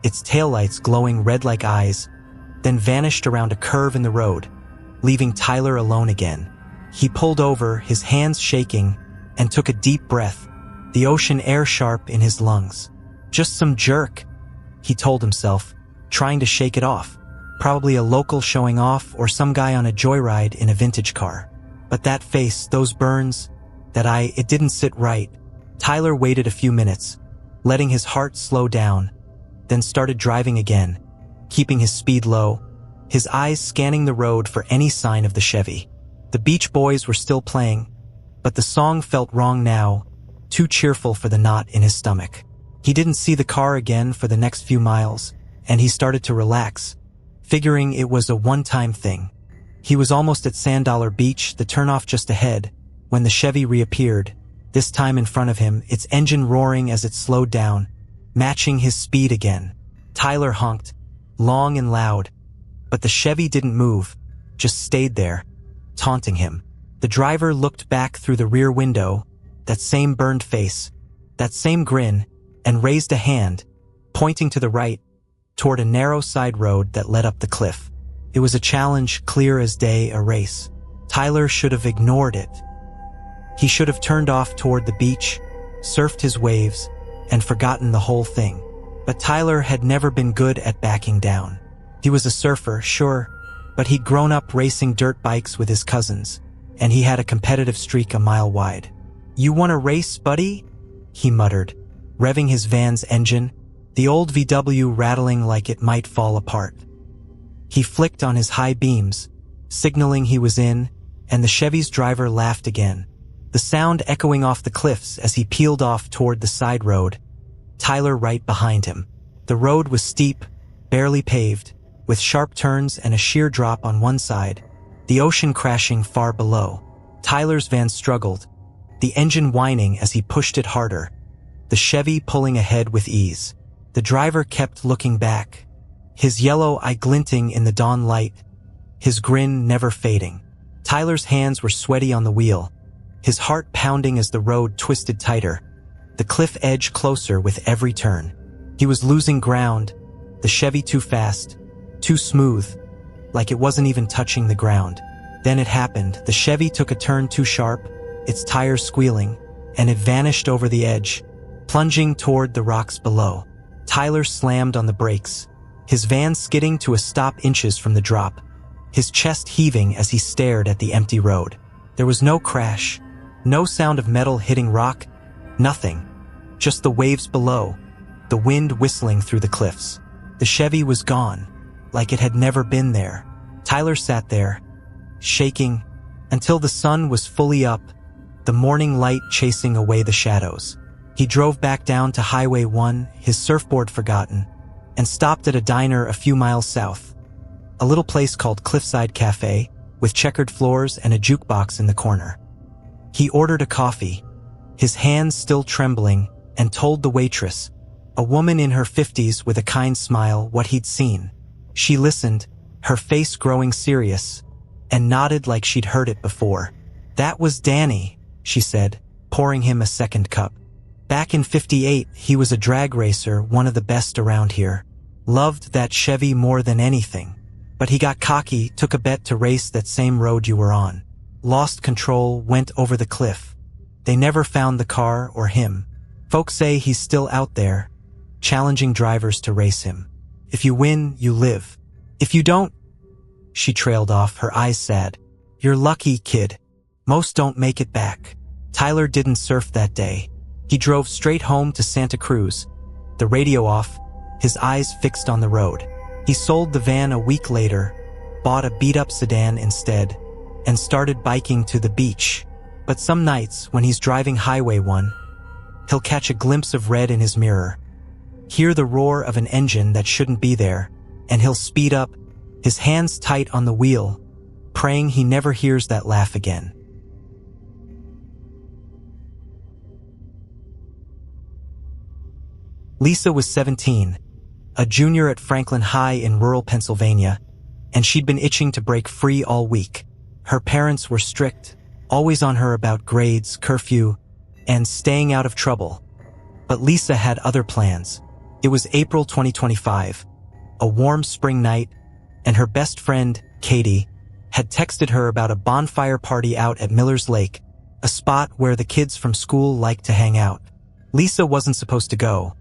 its taillights glowing red like eyes, then vanished around a curve in the road, leaving Tyler alone again. He pulled over, his hands shaking, and took a deep breath, the ocean air sharp in his lungs. Just some jerk, he told himself, trying to shake it off. Probably a local showing off or some guy on a joyride in a vintage car. But that face, those burns, it didn't sit right. Tyler waited a few minutes, letting his heart slow down, then started driving again, keeping his speed low, his eyes scanning the road for any sign of the Chevy. The Beach Boys were still playing, but the song felt wrong now, too cheerful for the knot in his stomach. He didn't see the car again for the next few miles, and he started to relax, figuring it was a one-time thing. He was almost at Sand Dollar Beach, the turnoff just ahead, when the Chevy reappeared, this time in front of him, its engine roaring as it slowed down, matching his speed again. Tyler honked, long and loud, but the Chevy didn't move, just stayed there, taunting him. The driver looked back through the rear window, that same burned face, that same grin, and raised a hand, pointing to the right, toward a narrow side road that led up the cliff. It was a challenge, clear as day, a race. Tyler should have ignored it. He should have turned off toward the beach, surfed his waves, and forgotten the whole thing. But Tyler had never been good at backing down. He was a surfer, sure, but he'd grown up racing dirt bikes with his cousins, and he had a competitive streak a mile wide. "You want a race, buddy?" he muttered, revving his van's engine, the old VW rattling like it might fall apart. He flicked on his high beams, signaling he was in, and the Chevy's driver laughed again, the sound echoing off the cliffs as he peeled off toward the side road, Tyler right behind him. The road was steep, barely paved, with sharp turns and a sheer drop on one side, the ocean crashing far below. Tyler's van struggled, the engine whining as he pushed it harder, the Chevy pulling ahead with ease. The driver kept looking back, his yellow eye glinting in the dawn light, his grin never fading. Tyler's hands were sweaty on the wheel, his heart pounding as the road twisted tighter, the cliff edge closer with every turn. He was losing ground, the Chevy too fast, too smooth, like it wasn't even touching the ground. Then it happened. The Chevy took a turn too sharp, its tires squealing, and it vanished over the edge, plunging toward the rocks below. Tyler slammed on the brakes, his van skidding to a stop inches from the drop, his chest heaving as he stared at the empty road. There was no crash, no sound of metal hitting rock, nothing. Just the waves below, the wind whistling through the cliffs. The Chevy was gone, like it had never been there. Tyler sat there, shaking, until the sun was fully up, the morning light chasing away the shadows. He drove back down to Highway 1, his surfboard forgotten, and stopped at a diner a few miles south, a little place called Cliffside Cafe, with checkered floors and a jukebox in the corner. He ordered a coffee, his hands still trembling, and told the waitress, a woman in her 50s with a kind smile, what he'd seen. She listened, her face growing serious, and nodded like she'd heard it before. "That was Danny," she said, pouring him a second cup. "Back in '58, he was a drag racer, one of the best around here. Loved that Chevy more than anything. But he got cocky, took a bet to race that same road you were on. Lost control, went over the cliff. They never found the car or him. Folks say he's still out there, challenging drivers to race him. If you win, you live. If you don't..." She trailed off, her eyes sad. "You're lucky, kid. Most don't make it back." Tyler didn't surf that day. He drove straight home to Santa Cruz, the radio off, his eyes fixed on the road. He sold the van a week later, bought a beat-up sedan instead, and started biking to the beach. But some nights, when he's driving Highway 1, he'll catch a glimpse of red in his mirror, hear the roar of an engine that shouldn't be there, and he'll speed up, his hands tight on the wheel, praying he never hears that laugh again. Lisa was 17, a junior at Franklin High in rural Pennsylvania, and she'd been itching to break free all week. Her parents were strict, always on her about grades, curfew, and staying out of trouble. But Lisa had other plans. It was April 2025, a warm spring night, and her best friend, Katie, had texted her about a bonfire party out at Miller's Lake, a spot where the kids from school liked to hang out. Lisa wasn't supposed to go.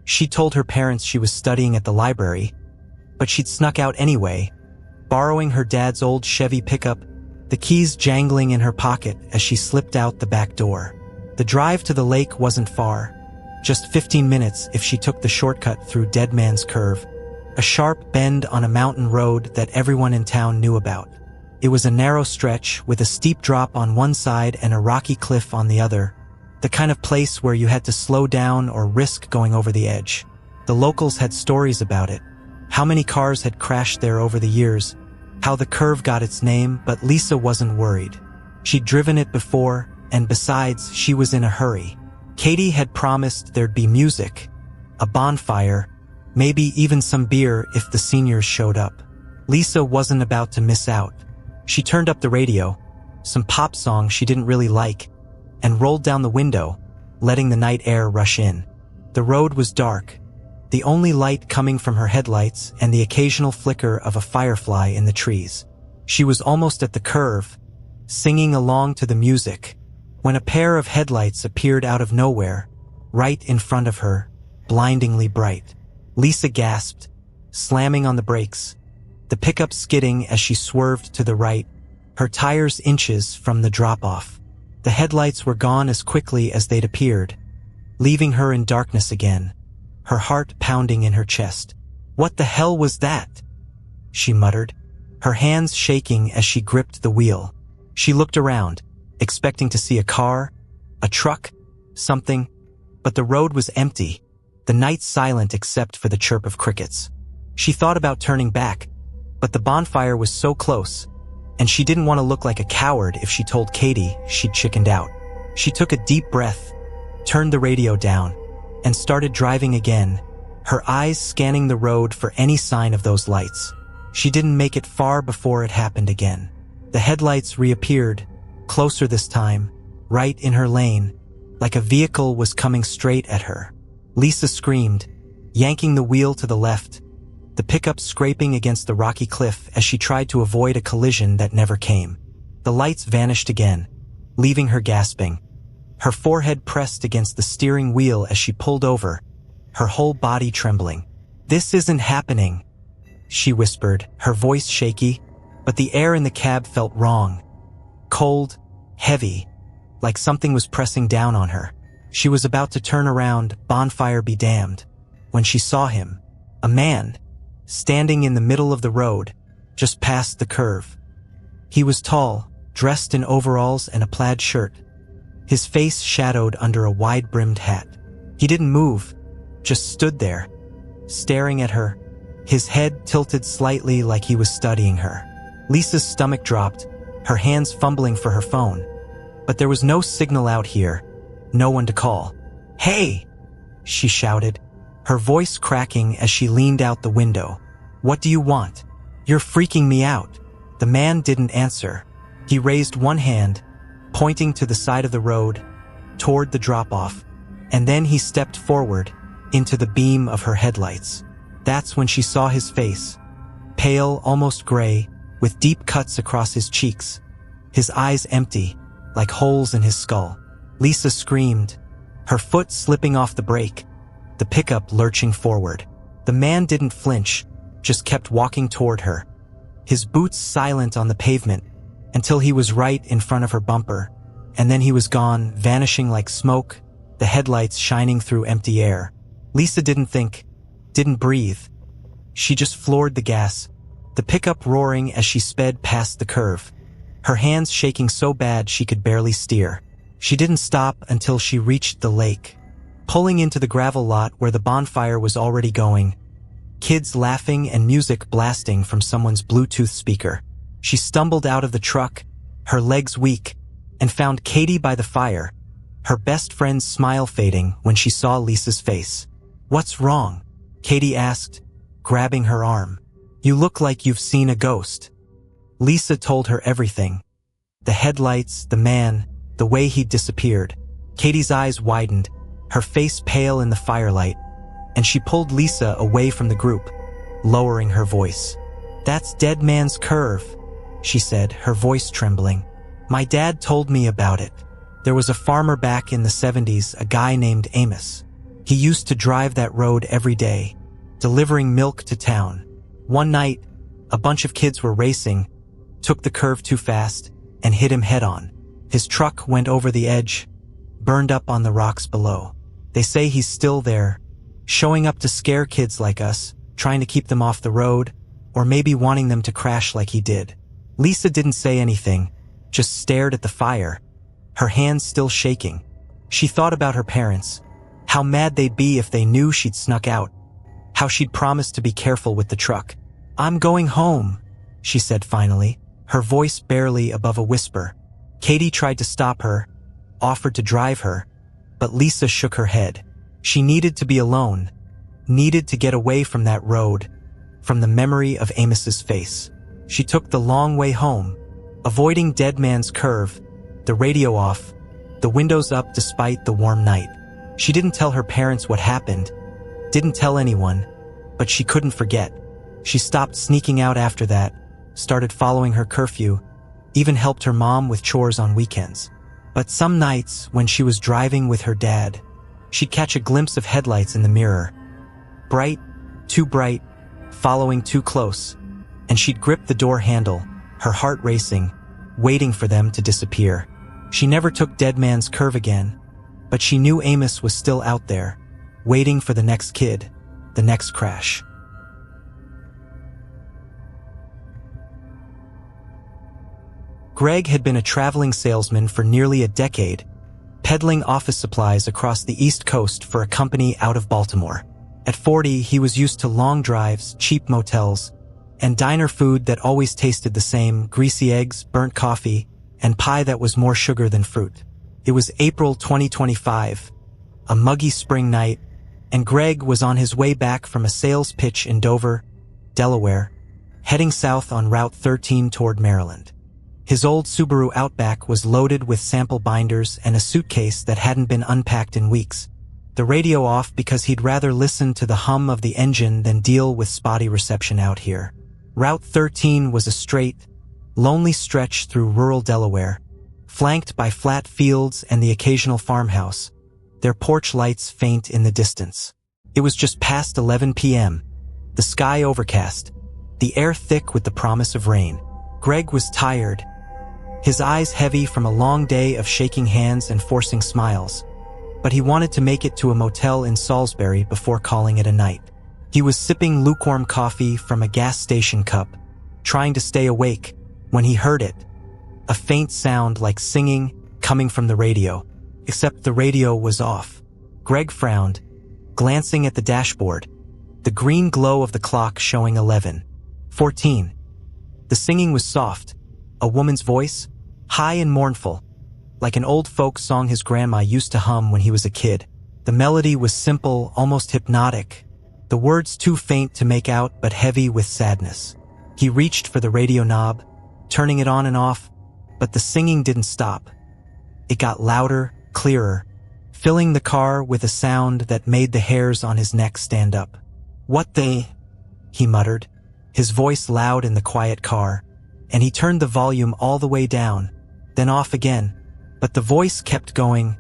She told her parents she was studying at the library, but she'd snuck out anyway, borrowing her dad's old Chevy pickup, the keys jangling in her pocket as she slipped out the back door. The drive to the lake wasn't far, just 15 minutes if she took the shortcut through Dead Man's Curve, a sharp bend on a mountain road that everyone in town knew about. It was a narrow stretch with a steep drop on one side and a rocky cliff on the other, the kind of place where you had to slow down or risk going over the edge. The locals had stories about it, how many cars had crashed there over the years, how the curve got its name, but Lisa wasn't worried. She'd driven it before, and besides, she was in a hurry. Katie had promised there'd be music, a bonfire, maybe even some beer if the seniors showed up. Lisa wasn't about to miss out. She turned up the radio, some pop song she didn't really like, and rolled down the window, letting the night air rush in. The road was dark, the only light coming from her headlights and the occasional flicker of a firefly in the trees. She was almost at the curve, singing along to the music, when a pair of headlights appeared out of nowhere, right in front of her, blindingly bright. Lisa gasped, slamming on the brakes, the pickup skidding as she swerved to the right, her tires inches from the drop-off. The headlights were gone as quickly as they'd appeared, leaving her in darkness again, her heart pounding in her chest. "What the hell was that?" she muttered, her hands shaking as she gripped the wheel. She looked around, expecting to see a car, a truck, something, but the road was empty, the night silent except for the chirp of crickets. She thought about turning back, but the bonfire was so close, and she didn't want to look like a coward if she told Katie she'd chickened out. She took a deep breath, turned the radio down, and started driving again, her eyes scanning the road for any sign of those lights. She didn't make it far before it happened again. The headlights reappeared, closer this time, right in her lane, like a vehicle was coming straight at her. Lisa screamed, yanking the wheel to the left, the pickup scraping against the rocky cliff as she tried to avoid a collision that never came. The lights vanished again, leaving her gasping, her forehead pressed against the steering wheel as she pulled over, her whole body trembling. "This isn't happening," she whispered, her voice shaky, but the air in the cab felt wrong. Cold, heavy, like something was pressing down on her. She was about to turn around, bonfire be damned, when she saw him, a man, standing in the middle of the road, just past the curve. He was tall, dressed in overalls and a plaid shirt, his face shadowed under a wide-brimmed hat. He didn't move, just stood there, staring at her, his head tilted slightly like he was studying her. Lisa's stomach dropped, her hands fumbling for her phone. But there was no signal out here, no one to call. "Hey!" she shouted, her voice cracking as she leaned out the window. "What do you want? You're freaking me out." The man didn't answer. He raised one hand, pointing to the side of the road, toward the drop-off, and then he stepped forward, into the beam of her headlights. That's when she saw his face, pale, almost gray, with deep cuts across his cheeks, his eyes empty, like holes in his skull. Lisa screamed, her foot slipping off the brake, the pickup lurching forward. The man didn't flinch, just kept walking toward her, his boots silent on the pavement, until he was right in front of her bumper, and then he was gone, vanishing like smoke, the headlights shining through empty air. Lisa didn't think, didn't breathe. She just floored the gas, the pickup roaring as she sped past the curve, her hands shaking so bad she could barely steer. She didn't stop until she reached the lake, pulling into the gravel lot where the bonfire was already going, kids laughing and music blasting from someone's Bluetooth speaker. She stumbled out of the truck, her legs weak, and found Katie by the fire, her best friend's smile fading when she saw Lisa's face. "What's wrong?" Katie asked, grabbing her arm. "You look like you've seen a ghost." Lisa told her everything. The headlights, the man, the way he'd disappeared. Katie's eyes widened, her face pale in the firelight, and she pulled Lisa away from the group, lowering her voice. "That's Dead Man's Curve," she said, her voice trembling. "My dad told me about it. There was a farmer back in the 70s, a guy named Amos. He used to drive that road every day, delivering milk to town. One night, a bunch of kids were racing, took the curve too fast, and hit him head-on. His truck went over the edge, burned up on the rocks below. They say he's still there, showing up to scare kids like us, trying to keep them off the road, or maybe wanting them to crash like he did." Lisa didn't say anything, just stared at the fire, her hands still shaking. She thought about her parents, how mad they'd be if they knew she'd snuck out, how she'd promised to be careful with the truck. "I'm going home," she said finally, her voice barely above a whisper. Katie tried to stop her, offered to drive her, but Lisa shook her head. She needed to be alone, needed to get away from that road, from the memory of Amos's face. She took the long way home, avoiding Dead Man's Curve, the radio off, the windows up despite the warm night. She didn't tell her parents what happened, didn't tell anyone, but she couldn't forget. She stopped sneaking out after that, started following her curfew, even helped her mom with chores on weekends. But some nights, when she was driving with her dad, she'd catch a glimpse of headlights in the mirror. Bright, too bright, following too close, and she'd grip the door handle, her heart racing, waiting for them to disappear. She never took Dead Man's Curve again, but she knew Amos was still out there, waiting for the next kid, the next crash. Greg had been a traveling salesman for nearly a decade, peddling office supplies across the East Coast for a company out of Baltimore. At 40, he was used to long drives, cheap motels, and diner food that always tasted the same: greasy eggs, burnt coffee, and pie that was more sugar than fruit. It was April 2025, a muggy spring night, and Greg was on his way back from a sales pitch in Dover, Delaware, heading south on Route 13 toward Maryland. His old Subaru Outback was loaded with sample binders and a suitcase that hadn't been unpacked in weeks. The radio off because he'd rather listen to the hum of the engine than deal with spotty reception out here. Route 13 was a straight, lonely stretch through rural Delaware, flanked by flat fields and the occasional farmhouse, their porch lights faint in the distance. It was just past 11 p.m., the sky overcast, the air thick with the promise of rain. Greg was tired, his eyes heavy from a long day of shaking hands and forcing smiles, but he wanted to make it to a motel in Salisbury before calling it a night. He was sipping lukewarm coffee from a gas station cup, trying to stay awake, when he heard it, a faint sound like singing coming from the radio, except the radio was off. Greg frowned, glancing at the dashboard, the green glow of the clock showing 11:14. The singing was soft, a woman's voice, high and mournful, like an old folk song his grandma used to hum when he was a kid. The melody was simple, almost hypnotic, the words too faint to make out but heavy with sadness. He reached for the radio knob, turning it on and off, but the singing didn't stop. It got louder, clearer, filling the car with a sound that made the hairs on his neck stand up. "What the?" he muttered, his voice loud in the quiet car, and he turned the volume all the way down, then off again, but the voice kept going,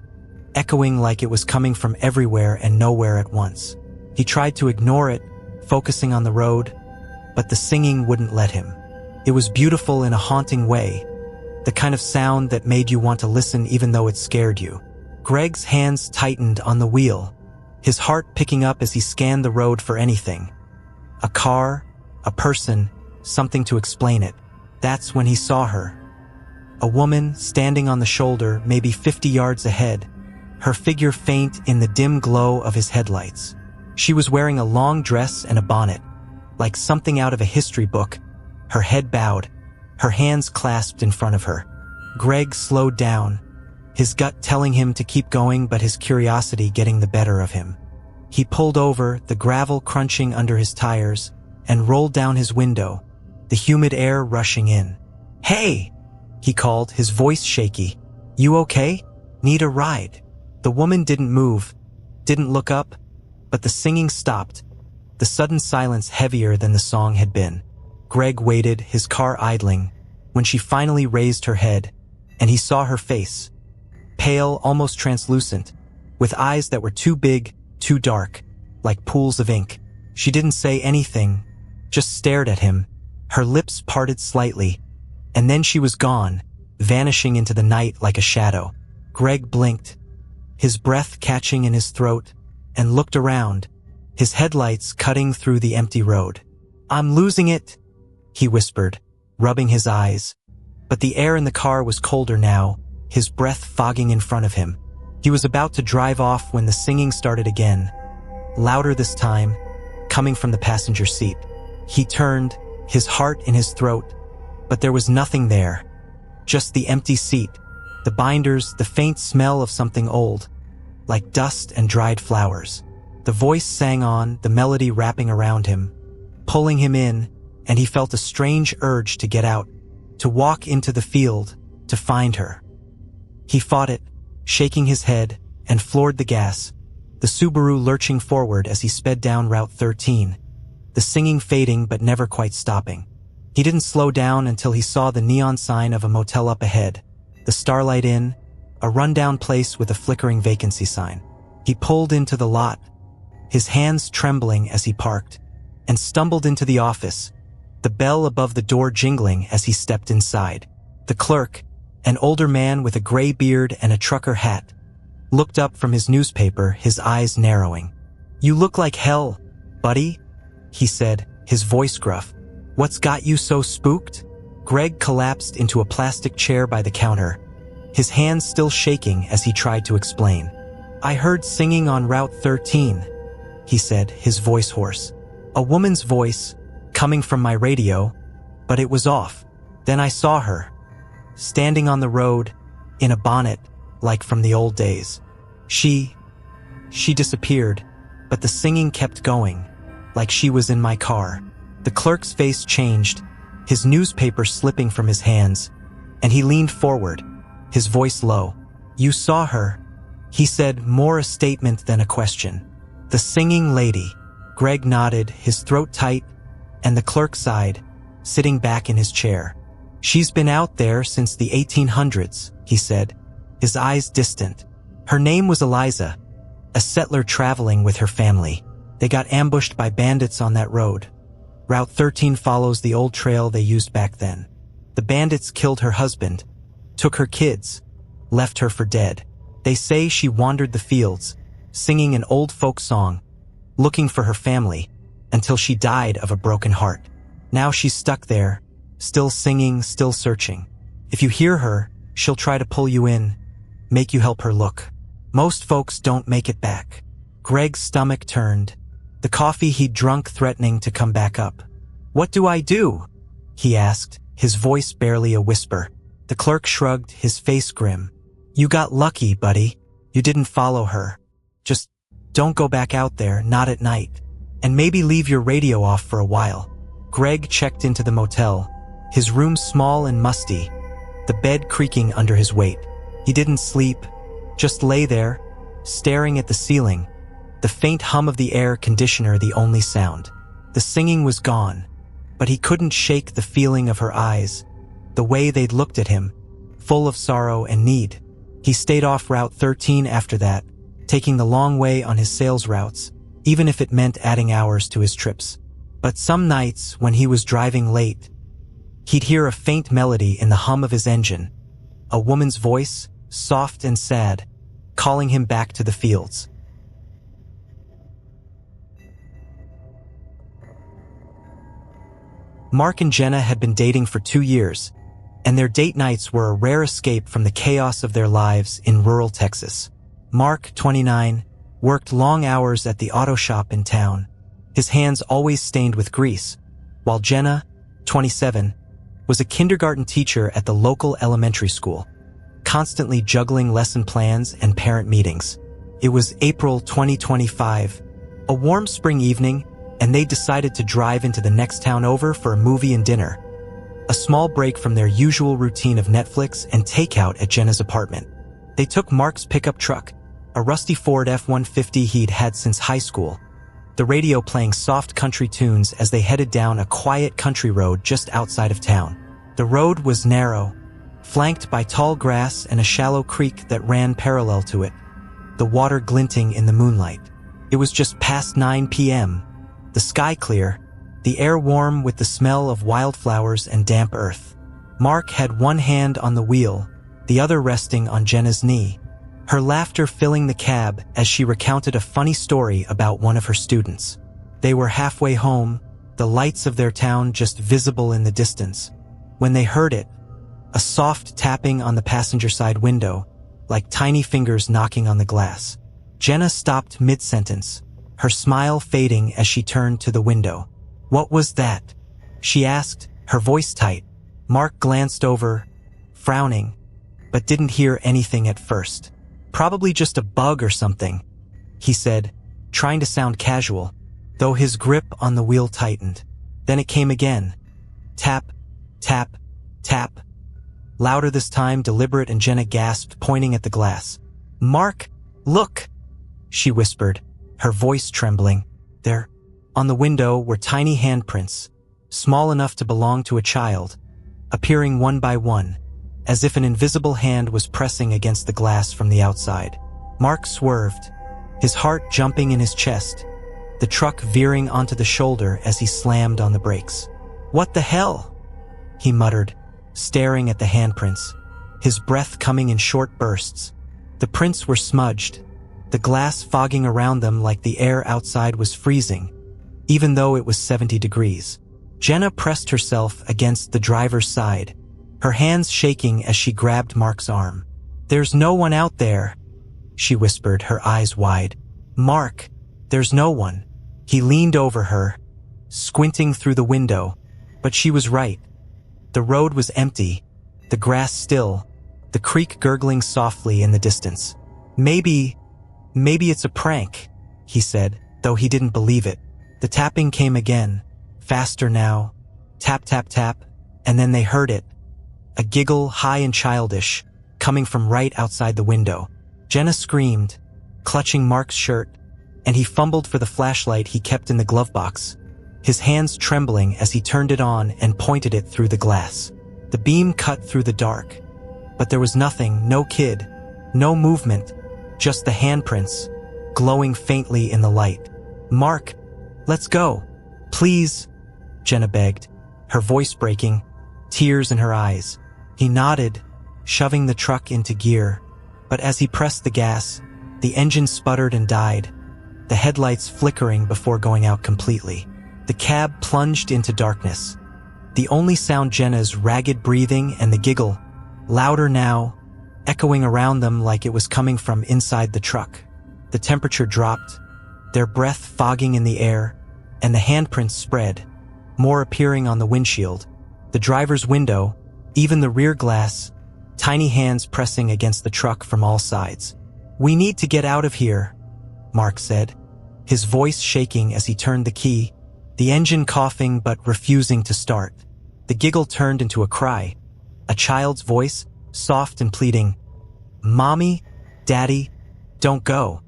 echoing like it was coming from everywhere and nowhere at once. He tried to ignore it, focusing on the road, but the singing wouldn't let him. It was beautiful in a haunting way, the kind of sound that made you want to listen even though it scared you. Greg's hands tightened on the wheel, his heart picking up as he scanned the road for anything. A car, a person, something to explain it. That's when he saw her. A woman standing on the shoulder, maybe 50 yards ahead, her figure faint in the dim glow of his headlights. She was wearing a long dress and a bonnet, like something out of a history book, her head bowed, her hands clasped in front of her. Greg slowed down, his gut telling him to keep going but his curiosity getting the better of him. He pulled over, the gravel crunching under his tires, and rolled down his window, the humid air rushing in. "Hey!" he called, his voice shaky. "You okay? Need a ride?" The woman didn't move, didn't look up, but the singing stopped, the sudden silence heavier than the song had been. Greg waited, his car idling, when she finally raised her head, and he saw her face. Pale, almost translucent, with eyes that were too big, too dark, like pools of ink. She didn't say anything, just stared at him, her lips parted slightly, and then she was gone, vanishing into the night like a shadow. Greg blinked, his breath catching in his throat, and looked around, his headlights cutting through the empty road. "I'm losing it," he whispered, rubbing his eyes. But the air in the car was colder now, his breath fogging in front of him. He was about to drive off when the singing started again, louder this time, coming from the passenger seat. He turned, his heart in his throat, but there was nothing there. Just the empty seat, the binders, the faint smell of something old, like dust and dried flowers. The voice sang on, the melody wrapping around him, pulling him in, and he felt a strange urge to get out, to walk into the field, to find her. He fought it, shaking his head, and floored the gas, the Subaru lurching forward as he sped down Route 13, the singing fading but never quite stopping. He didn't slow down until he saw the neon sign of a motel up ahead, the Starlight Inn, a rundown place with a flickering vacancy sign. He pulled into the lot, his hands trembling as he parked, and stumbled into the office, the bell above the door jingling as he stepped inside. The clerk, an older man with a gray beard and a trucker hat, looked up from his newspaper, his eyes narrowing. "You look like hell, buddy," he said, his voice gruff. "What's got you so spooked?" Greg collapsed into a plastic chair by the counter, his hands still shaking as he tried to explain. "I heard singing on Route 13, he said, his voice hoarse. "A woman's voice, coming from my radio, but it was off. Then I saw her, standing on the road, in a bonnet, like from the old days. She disappeared, but the singing kept going, like she was in my car." The clerk's face changed, his newspaper slipping from his hands, and he leaned forward, his voice low. "You saw her," he said, more a statement than a question. "The singing lady." Greg nodded, his throat tight, and the clerk sighed, sitting back in his chair. "She's been out there since the 1800s, he said, his eyes distant. "Her name was Eliza, a settler traveling with her family. They got ambushed by bandits on that road. Route 13 follows the old trail they used back then. The bandits killed her husband, took her kids, left her for dead. They say she wandered the fields, singing an old folk song, looking for her family, until she died of a broken heart. Now she's stuck there, still singing, still searching. If you hear her, she'll try to pull you in, make you help her look. Most folks don't make it back." Greg's stomach turned, the coffee he'd drunk threatening to come back up. "What do I do?" he asked, his voice barely a whisper. The clerk shrugged, his face grim. "You got lucky, buddy. You didn't follow her. Just don't go back out there, not at night. And maybe leave your radio off for a while." Greg checked into the motel, his room small and musty, the bed creaking under his weight. He didn't sleep, just lay there, staring at the ceiling, the faint hum of the air conditioner the only sound. The singing was gone, but he couldn't shake the feeling of her eyes, the way they'd looked at him, full of sorrow and need. He stayed off Route 13 after that, taking the long way on his sales routes, even if it meant adding hours to his trips. But some nights, when he was driving late, he'd hear a faint melody in the hum of his engine, a woman's voice, soft and sad, calling him back to the fields. Mark and Jenna had been dating for 2 years, and their date nights were a rare escape from the chaos of their lives in rural Texas. Mark, 29, worked long hours at the auto shop in town, his hands always stained with grease, while Jenna, 27, was a kindergarten teacher at the local elementary school, constantly juggling lesson plans and parent meetings. It was April 2025, a warm spring evening, and they decided to drive into the next town over for a movie and dinner, a small break from their usual routine of Netflix and takeout at Jenna's apartment. They took Mark's pickup truck, a rusty Ford F-150 he'd had since high school, the radio playing soft country tunes as they headed down a quiet country road just outside of town. The road was narrow, flanked by tall grass and a shallow creek that ran parallel to it, the water glinting in the moonlight. It was just past 9 p.m., the sky clear, the air warm with the smell of wildflowers and damp earth. Mark had one hand on the wheel, the other resting on Jenna's knee, her laughter filling the cab as she recounted a funny story about one of her students. They were halfway home, the lights of their town just visible in the distance, when they heard it, a soft tapping on the passenger side window, like tiny fingers knocking on the glass. Jenna stopped mid-sentence, her smile fading as she turned to the window. "What was that?" she asked, her voice tight. Mark glanced over, frowning, but didn't hear anything at first. "Probably just a bug or something," he said, trying to sound casual, though his grip on the wheel tightened. Then it came again. Tap, tap, tap. Louder this time, deliberate, and Jenna gasped, pointing at the glass. "Mark, look," she whispered, her voice trembling. There, on the window, were tiny handprints, small enough to belong to a child, appearing one by one, as if an invisible hand was pressing against the glass from the outside. Mark swerved, his heart jumping in his chest, the truck veering onto the shoulder as he slammed on the brakes. "What the hell?" he muttered, staring at the handprints, his breath coming in short bursts. The prints were smudged, the glass fogging around them like the air outside was freezing, even though it was 70 degrees. Jenna pressed herself against the driver's side, her hands shaking as she grabbed Mark's arm. "There's no one out there," she whispered, her eyes wide. "Mark, there's no one." He leaned over her, squinting through the window, but she was right. The road was empty, the grass still, the creek gurgling softly in the distance. Maybe it's a prank," he said, though he didn't believe it. The tapping came again, faster now, tap, tap, tap, and then they heard it, a giggle high and childish, coming from right outside the window. Jenna screamed, clutching Mark's shirt, and he fumbled for the flashlight he kept in the glove box, his hands trembling as he turned it on and pointed it through the glass. The beam cut through the dark, but there was nothing, no kid, no movement, just the handprints, glowing faintly in the light. "Mark, let's go. Please," Jenna begged, her voice breaking, tears in her eyes. He nodded, shoving the truck into gear, but as he pressed the gas, the engine sputtered and died, the headlights flickering before going out completely. The cab plunged into darkness, the only sound Jenna's ragged breathing and the giggle, louder now, echoing around them like it was coming from inside the truck. The temperature dropped, their breath fogging in the air, and the handprints spread, more appearing on the windshield, the driver's window, even the rear glass, tiny hands pressing against the truck from all sides. "We need to get out of here," Mark said, his voice shaking as he turned the key, the engine coughing but refusing to start. The giggle turned into a cry, a child's voice, soft and pleading, "Mommy, Daddy, don't go."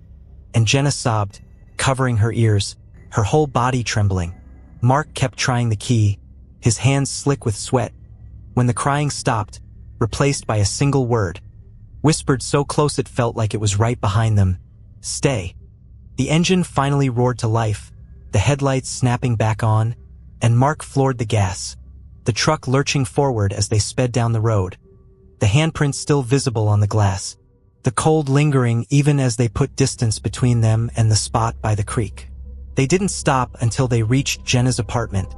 And Jenna sobbed, covering her ears, her whole body trembling. Mark kept trying the key, his hands slick with sweat, when the crying stopped, replaced by a single word, whispered so close it felt like it was right behind them. "Stay." The engine finally roared to life, the headlights snapping back on, and Mark floored the gas, the truck lurching forward as they sped down the road. the handprints still visible on the glass, the cold lingering even as they put distance between them and the spot by the creek. They didn't stop until they reached Jenna's apartment,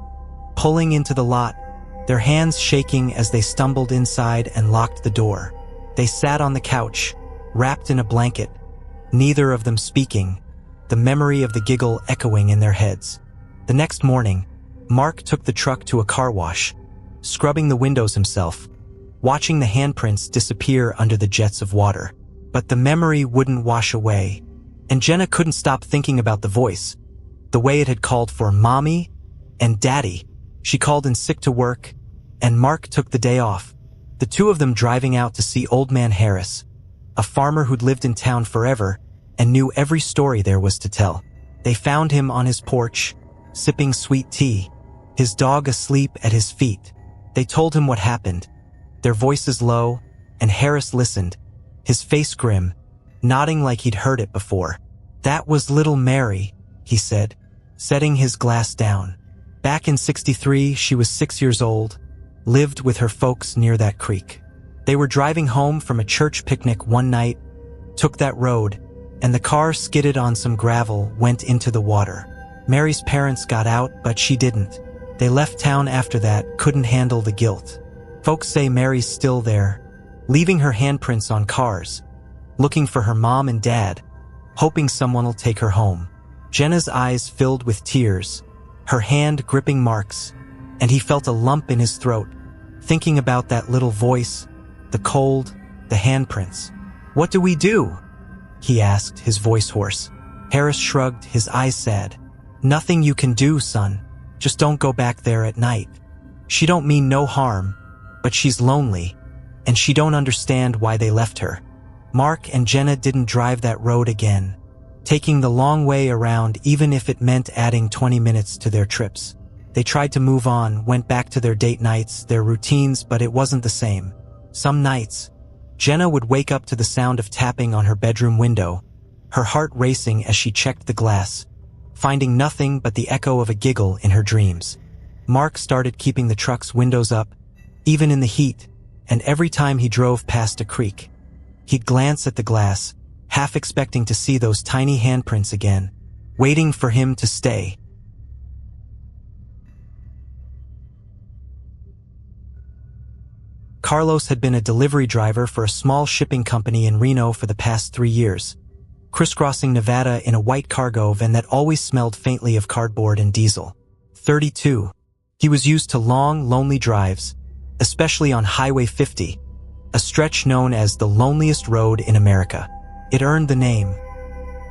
pulling into the lot, their hands shaking as they stumbled inside and locked the door. They sat on the couch, wrapped in a blanket, neither of them speaking, the memory of the giggle echoing in their heads. The next morning, Mark took the truck to a car wash, scrubbing the windows himself, watching the handprints disappear under the jets of water. But the memory wouldn't wash away, and Jenna couldn't stop thinking about the voice, the way it had called for Mommy and Daddy. She called in sick to work, and Mark took the day off, the two of them driving out to see Old Man Harris, a farmer who'd lived in town forever and knew every story there was to tell. They found him on his porch, sipping sweet tea, his dog asleep at his feet. They told him what happened, their voices low, and Harris listened, his face grim, nodding like he'd heard it before. "That was little Mary," he said, setting his glass down. "Back in '63, she was 6 years old, lived with her folks near that creek. They were driving home from a church picnic one night, took that road, and the car skidded on some gravel, went into the water. Mary's parents got out, but she didn't. They left town after that, couldn't handle the guilt. Folks say Mary's still there, leaving her handprints on cars, looking for her mom and dad, hoping someone will take her home." Jenna's eyes filled with tears, her hand gripping Mark's, and he felt a lump in his throat, thinking about that little voice, the cold, the handprints. "What do we do?" he asked, his voice hoarse. Harris shrugged, his eyes sad. "Nothing you can do, son. Just don't go back there at night. She don't mean no harm, but she's lonely, and she don't understand why they left her." Mark and Jenna didn't drive that road again, taking the long way around even if it meant adding 20 minutes to their trips. They tried to move on, went back to their date nights, their routines, but it wasn't the same. Some nights, Jenna would wake up to the sound of tapping on her bedroom window, her heart racing as she checked the glass, finding nothing but the echo of a giggle in her dreams. Mark started keeping the truck's windows up, even in the heat, and every time he drove past a creek, he'd glance at the glass, half expecting to see those tiny handprints again, waiting for him to stay. Carlos had been a delivery driver for a small shipping company in Reno for the past 3 years, crisscrossing Nevada in a white cargo van that always smelled faintly of cardboard and diesel. 32. He was used to long, lonely drives, especially on Highway 50, a stretch known as the loneliest road in America. It earned the name.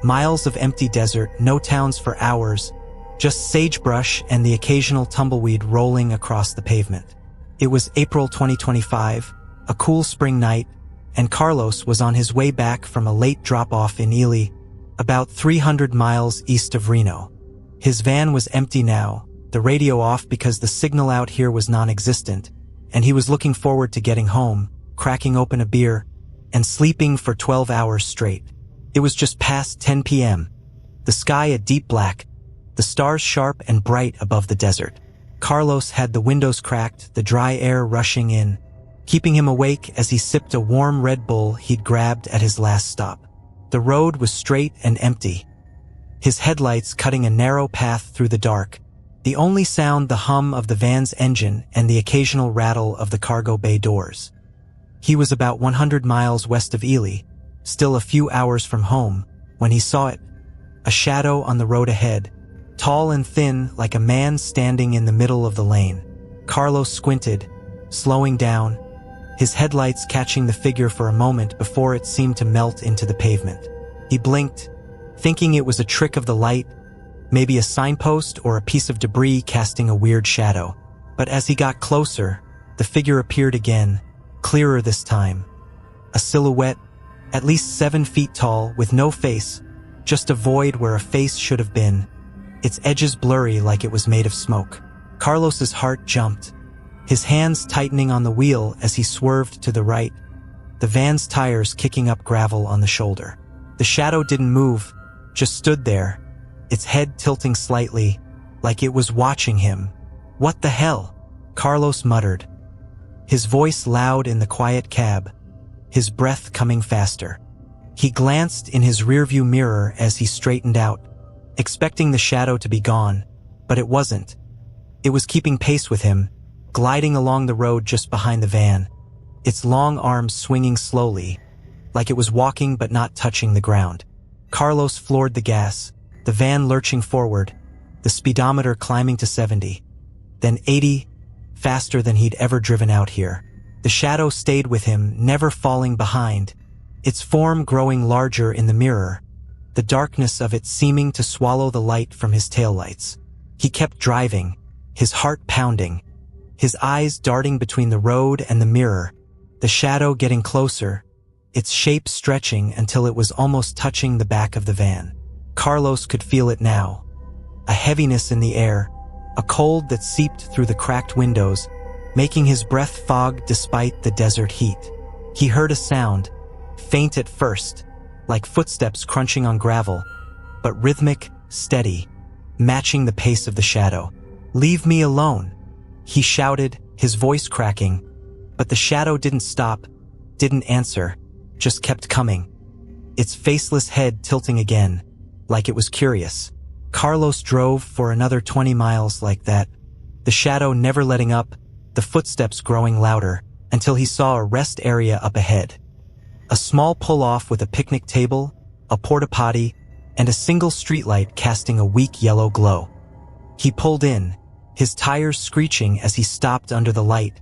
Miles of empty desert, no towns for hours, just sagebrush and the occasional tumbleweed rolling across the pavement. It was April 2025, a cool spring night, and Carlos was on his way back from a late drop-off in Ely, about 300 miles east of Reno. His van was empty now, the radio off because the signal out here was non-existent, and he was looking forward to getting home, cracking open a beer, and sleeping for 12 hours straight. It was just past 10 p.m., the sky a deep black, the stars sharp and bright above the desert. Carlos had the windows cracked, the dry air rushing in, keeping him awake as he sipped a warm Red Bull he'd grabbed at his last stop. The road was straight and empty, his headlights cutting a narrow path through the dark, the only sound the hum of the van's engine and the occasional rattle of the cargo bay doors. He was about 100 miles west of Ely, still a few hours from home, when he saw it, a shadow on the road ahead, tall and thin like a man standing in the middle of the lane. Carlos squinted, slowing down, his headlights catching the figure for a moment before it seemed to melt into the pavement. He blinked, thinking it was a trick of the light, maybe a signpost or a piece of debris casting a weird shadow. But as he got closer, the figure appeared again, clearer this time. A silhouette, at least 7 feet tall, with no face, just a void where a face should have been, its edges blurry like it was made of smoke. Carlos's heart jumped, his hands tightening on the wheel as he swerved to the right, the van's tires kicking up gravel on the shoulder. The shadow didn't move, just stood there, its head tilting slightly, like it was watching him. "What the hell?" Carlos muttered, his voice loud in the quiet cab, his breath coming faster. He glanced in his rearview mirror as he straightened out, expecting the shadow to be gone, but it wasn't. It was keeping pace with him, gliding along the road just behind the van, its long arms swinging slowly, like it was walking but not touching the ground. Carlos floored the gas, the van lurching forward, the speedometer climbing to 70, then 80, faster than he'd ever driven out here. The shadow stayed with him, never falling behind, its form growing larger in the mirror, the darkness of it seeming to swallow the light from his taillights. He kept driving, his heart pounding, his eyes darting between the road and the mirror, the shadow getting closer, its shape stretching until it was almost touching the back of the van. Carlos could feel it now, a heaviness in the air, a cold that seeped through the cracked windows, making his breath fog despite the desert heat. He heard a sound, faint at first, like footsteps crunching on gravel, but rhythmic, steady, matching the pace of the shadow. "Leave me alone," he shouted, his voice cracking, but the shadow didn't stop, didn't answer, just kept coming, its faceless head tilting again, like it was curious. Carlos drove for another 20 miles like that, the shadow never letting up, the footsteps growing louder, until he saw a rest area up ahead. A small pull-off with a picnic table, a porta-potty, and a single streetlight casting a weak yellow glow. He pulled in, his tires screeching as he stopped under the light,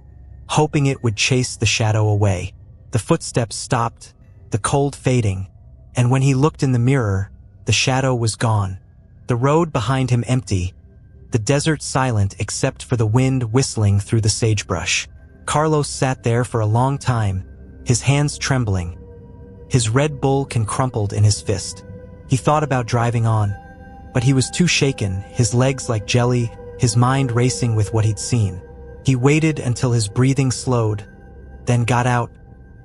hoping it would chase the shadow away. The footsteps stopped, the cold fading, and when he looked in the mirror, the shadow was gone. The road behind him empty, the desert silent except for the wind whistling through the sagebrush. Carlos sat there for a long time, his hands trembling, his Red Bull crumpled in his fist. He thought about driving on, but he was too shaken, his legs like jelly, his mind racing with what he'd seen. He waited until his breathing slowed, then got out,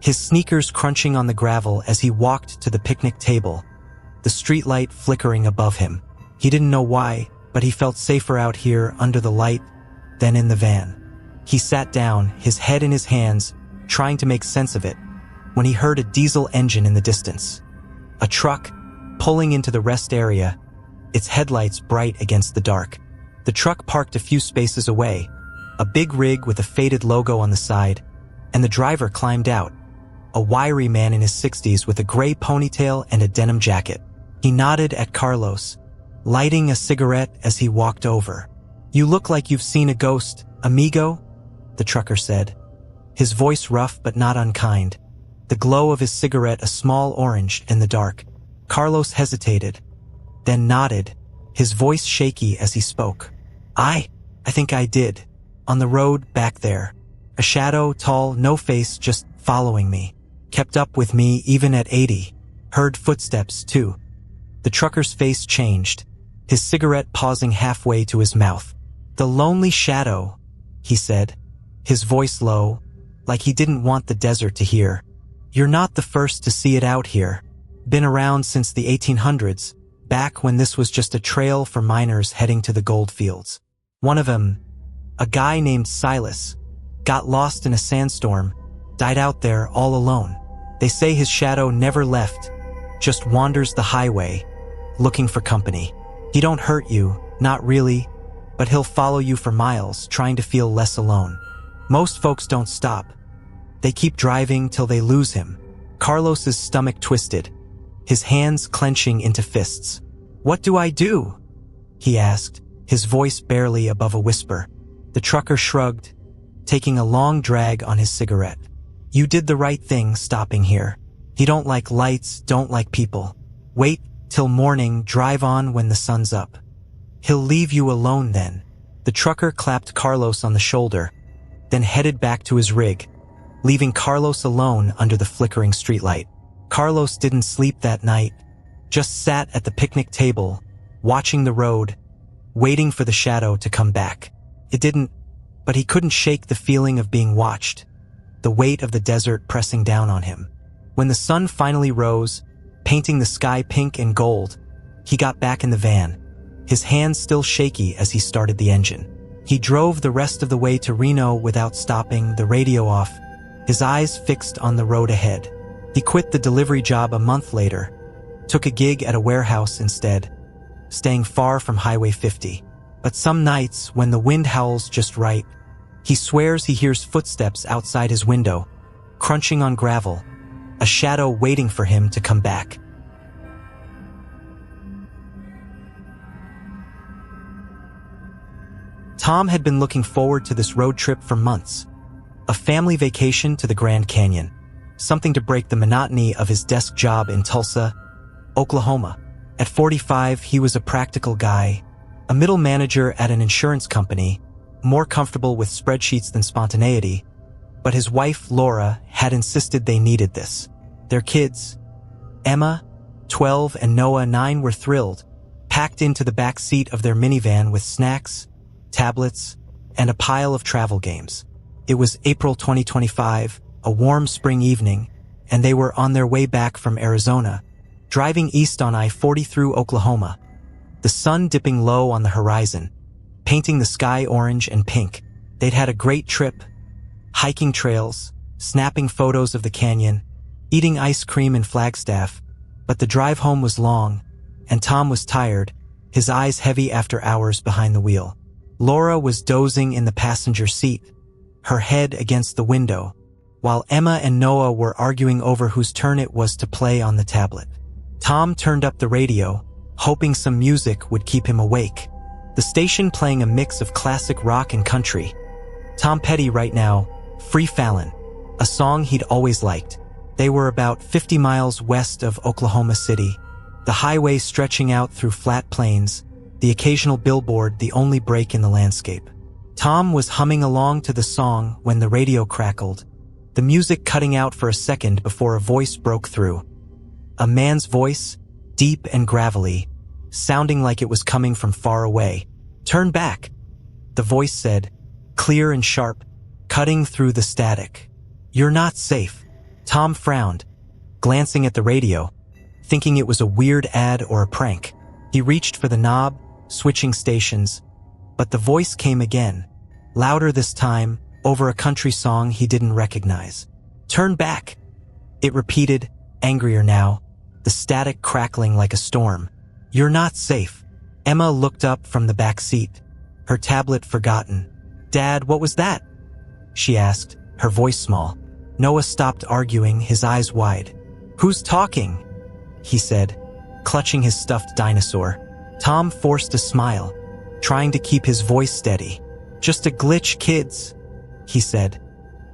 his sneakers crunching on the gravel as he walked to the picnic table, the streetlight flickering above him. He didn't know why, but he felt safer out here under the light than in the van. He sat down, his head in his hands, trying to make sense of it, when he heard a diesel engine in the distance. A truck, pulling into the rest area, its headlights bright against the dark. The truck parked a few spaces away, a big rig with a faded logo on the side, and the driver climbed out, a wiry man in his 60s with a gray ponytail and a denim jacket. He nodded at Carlos, lighting a cigarette as he walked over. "You look like you've seen a ghost, amigo," the trucker said, his voice rough but not unkind, the glow of his cigarette a small orange in the dark. Carlos hesitated, then nodded, his voice shaky as he spoke. I think I did. On the road back there. A shadow, tall, no face, just following me. Kept up with me even at 80. Heard footsteps, too." The trucker's face changed, his cigarette pausing halfway to his mouth. "The lonely shadow," he said, his voice low, like he didn't want the desert to hear. "You're not the first to see it out here. Been around since the 1800s, back when this was just a trail for miners heading to the gold fields. One of them, a guy named Silas, got lost in a sandstorm, died out there all alone. They say his shadow never left, just wanders the highway, looking for company. He don't hurt you, not really, but he'll follow you for miles, trying to feel less alone. Most folks don't stop. They keep driving till they lose him." Carlos's stomach twisted, his hands clenching into fists. "What do I do?" he asked, his voice barely above a whisper. The trucker shrugged, taking a long drag on his cigarette. "You did the right thing stopping here. He don't like lights, don't like people. Wait till morning, drive on when the sun's up. He'll leave you alone then." The trucker clapped Carlos on the shoulder, then headed back to his rig, leaving Carlos alone under the flickering streetlight. Carlos didn't sleep that night, just sat at the picnic table, watching the road, waiting for the shadow to come back. It didn't, but he couldn't shake the feeling of being watched, the weight of the desert pressing down on him. When the sun finally rose, painting the sky pink and gold, he got back in the van, his hands still shaky as he started the engine. He drove the rest of the way to Reno without stopping, the radio off, his eyes fixed on the road ahead. He quit the delivery job a month later, took a gig at a warehouse instead, staying far from Highway 50. But some nights, when the wind howls just right, he swears he hears footsteps outside his window, crunching on gravel, a shadow waiting for him to come back. Tom had been looking forward to this road trip for months. A family vacation to the Grand Canyon. Something to break the monotony of his desk job in Tulsa, Oklahoma. At 45, he was a practical guy, a middle manager at an insurance company, more comfortable with spreadsheets than spontaneity. But his wife, Laura, had insisted they needed this. Their kids, Emma, 12, and Noah, 9, were thrilled, packed into the back seat of their minivan with snacks, tablets, and a pile of travel games. It was April 2025, a warm spring evening, and they were on their way back from Arizona, driving east on I-40 through Oklahoma, the sun dipping low on the horizon, painting the sky orange and pink. They'd had a great trip, hiking trails, snapping photos of the canyon, eating ice cream in Flagstaff, but the drive home was long, and Tom was tired, his eyes heavy after hours behind the wheel. Laura was dozing in the passenger seat, her head against the window, while Emma and Noah were arguing over whose turn it was to play on the tablet. Tom turned up the radio, hoping some music would keep him awake. The station playing a mix of classic rock and country. Tom Petty right now, Free Fallin', a song he'd always liked. They were about 50 miles west of Oklahoma City, the highway stretching out through flat plains, the occasional billboard the only break in the landscape. Tom was humming along to the song when the radio crackled, the music cutting out for a second before a voice broke through. A man's voice, deep and gravelly, sounding like it was coming from far away. "Turn back," the voice said, clear and sharp, cutting through the static. "You're not safe." Tom frowned, glancing at the radio, thinking it was a weird ad or a prank. He reached for the knob, switching stations, but the voice came again, louder this time, over a country song he didn't recognize. "Turn back," it repeated, angrier now, the static crackling like a storm. "You're not safe." Emma looked up from the back seat, her tablet forgotten. "Dad, what was that?" she asked, her voice small. Noah stopped arguing, his eyes wide. "Who's talking?" he said, clutching his stuffed dinosaur. Tom forced a smile, trying to keep his voice steady. "Just a glitch, kids," he said,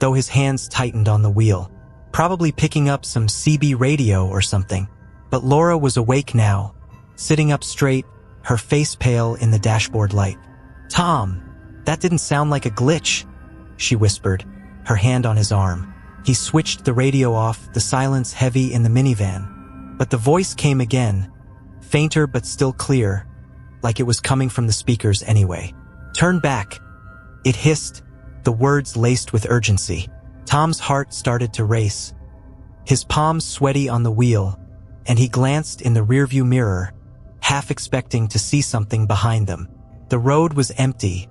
though his hands tightened on the wheel. Probably picking up some CB radio or something. But Laura was awake now, sitting up straight, her face pale in the dashboard light. "Tom, that didn't sound like a glitch," she whispered, her hand on his arm. He switched the radio off, the silence heavy in the minivan. But the voice came again, fainter but still clear, like it was coming from the speakers anyway. "Turn back," it hissed, the words laced with urgency. Tom's heart started to race, his palms sweaty on the wheel, and he glanced in the rearview mirror, half expecting to see something behind them. The road was empty,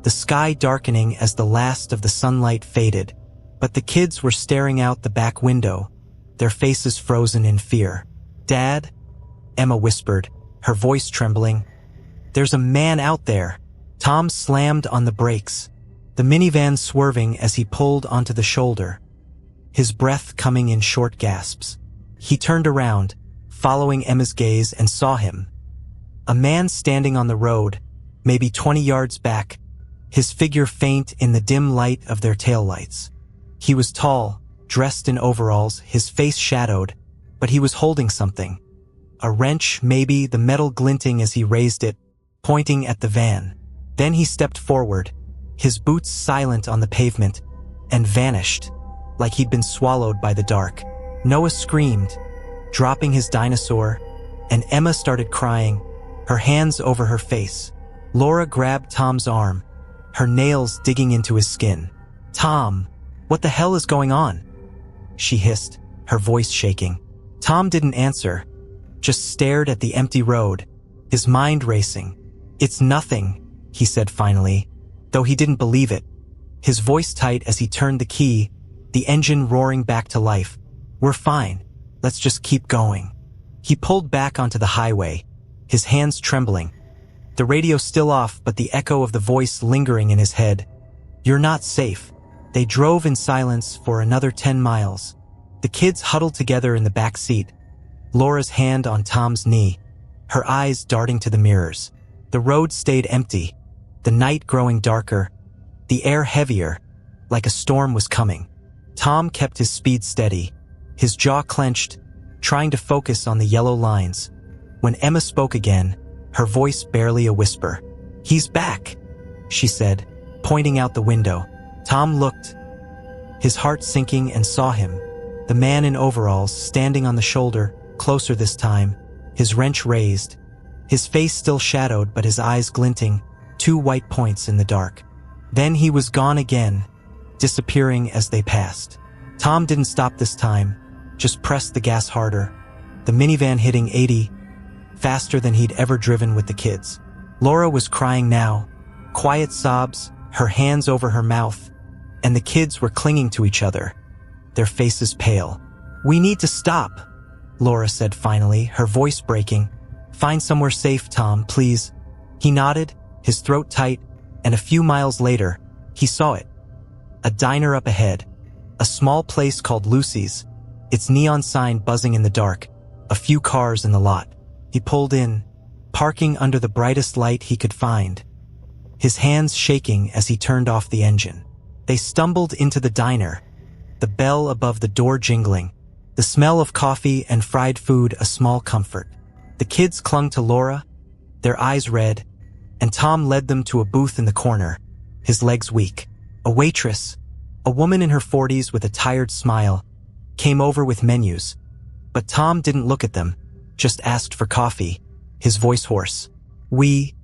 the sky darkening as the last of the sunlight faded, but the kids were staring out the back window, their faces frozen in fear. "Dad?" Emma whispered, her voice trembling. "There's a man out there." Tom slammed on the brakes, the minivan swerving as he pulled onto the shoulder, his breath coming in short gasps. He turned around, following Emma's gaze, and saw him. A man standing on the road, maybe 20 yards back, his figure faint in the dim light of their taillights. He was tall, dressed in overalls, his face shadowed, but he was holding something. A wrench, maybe, the metal glinting as he raised it, pointing at the van. Then he stepped forward, his boots silent on the pavement, and vanished, like he'd been swallowed by the dark. Noah screamed, dropping his dinosaur, and Emma started crying, her hands over her face. Laura grabbed Tom's arm, her nails digging into his skin. "Tom, what the hell is going on?" she hissed, her voice shaking. Tom didn't answer, just stared at the empty road, his mind racing. "It's nothing," he said finally, though he didn't believe it. His voice tight as he turned the key, the engine roaring back to life. "We're fine. Let's just keep going." He pulled back onto the highway, his hands trembling. The radio still off, but the echo of the voice lingering in his head. "You're not safe." They drove in silence for another 10 miles. The kids huddled together in the back seat, Laura's hand on Tom's knee, her eyes darting to the mirrors. The road stayed empty, the night growing darker, the air heavier, like a storm was coming. Tom kept his speed steady, his jaw clenched, trying to focus on the yellow lines. When Emma spoke again, her voice barely a whisper. "He's back," she said, pointing out the window. Tom looked, his heart sinking, and saw him, the man in overalls, standing on the shoulder, closer this time, his wrench raised, his face still shadowed but his eyes glinting, 2 white points in the dark. Then he was gone again, disappearing as they passed. Tom didn't stop this time, just pressed the gas harder, the minivan hitting 80, faster than he'd ever driven with the kids. Laura was crying now, quiet sobs, her hands over her mouth, and the kids were clinging to each other, their faces pale. "We need to stop," Laura said finally, her voice breaking. "Find somewhere safe, Tom, please." He nodded, his throat tight, and a few miles later, he saw it. A diner up ahead, a small place called Lucy's, its neon sign buzzing in the dark, a few cars in the lot. He pulled in, parking under the brightest light he could find, his hands shaking as he turned off the engine. They stumbled into the diner, the bell above the door jingling, the smell of coffee and fried food a small comfort. The kids clung to Laura, their eyes red, and Tom led them to a booth in the corner, his legs weak. A waitress, a woman in her 40s with a tired smile, came over with menus, but Tom didn't look at them, just asked for coffee, his voice hoarse. We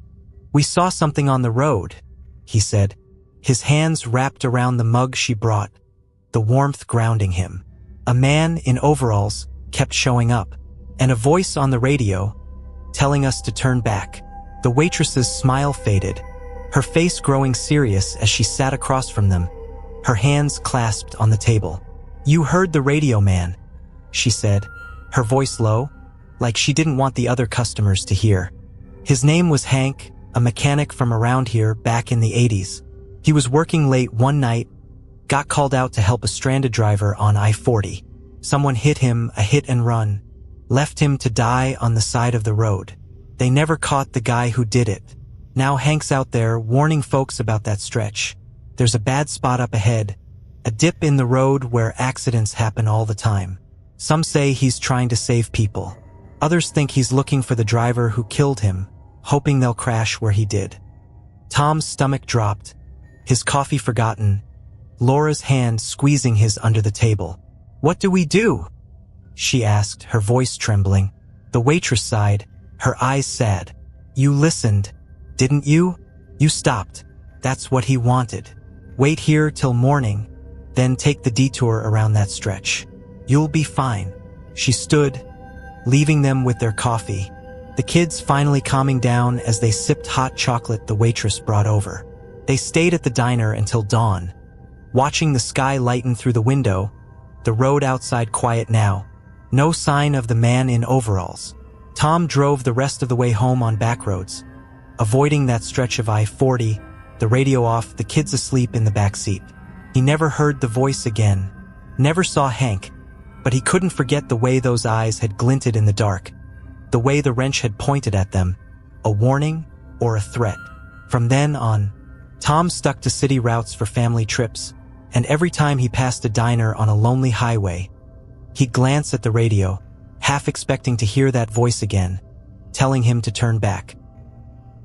saw something on the road," he said, his hands wrapped around the mug she brought, the warmth grounding him. A man in overalls kept showing up, and a voice on the radio telling us to turn back. The waitress's smile faded, her face growing serious as she sat across from them, her hands clasped on the table. "You heard the radio man," she said, her voice low, like she didn't want the other customers to hear. "His name was Hank, a mechanic from around here back in the 80s. He was working late one night, got called out to help a stranded driver on I-40. Someone hit him, a hit and run, left him to die on the side of the road. They never caught the guy who did it. Now Hank's out there warning folks about that stretch. There's a bad spot up ahead, a dip in the road where accidents happen all the time. Some say he's trying to save people. Others think he's looking for the driver who killed him, hoping they'll crash where he did." Tom's stomach dropped, his coffee forgotten, Laura's hand squeezing his under the table. "What do we do?" she asked, her voice trembling. The waitress sighed, her eyes sad. "You listened, didn't you? You stopped. That's what he wanted. Wait here till morning, then take the detour around that stretch. You'll be fine." She stood, leaving them with their coffee, the kids finally calming down as they sipped hot chocolate the waitress brought over. They stayed at the diner until dawn, watching the sky lighten through the window, the road outside quiet now, no sign of the man in overalls. Tom drove the rest of the way home on back roads, avoiding that stretch of I-40, the radio off, the kids asleep in the back seat. He never heard the voice again, never saw Hank, but he couldn't forget the way those eyes had glinted in the dark, the way the wrench had pointed at them, a warning or a threat. From then on, Tom stuck to city routes for family trips, and every time he passed a diner on a lonely highway, he'd glance at the radio, half expecting to hear that voice again, telling him to turn back.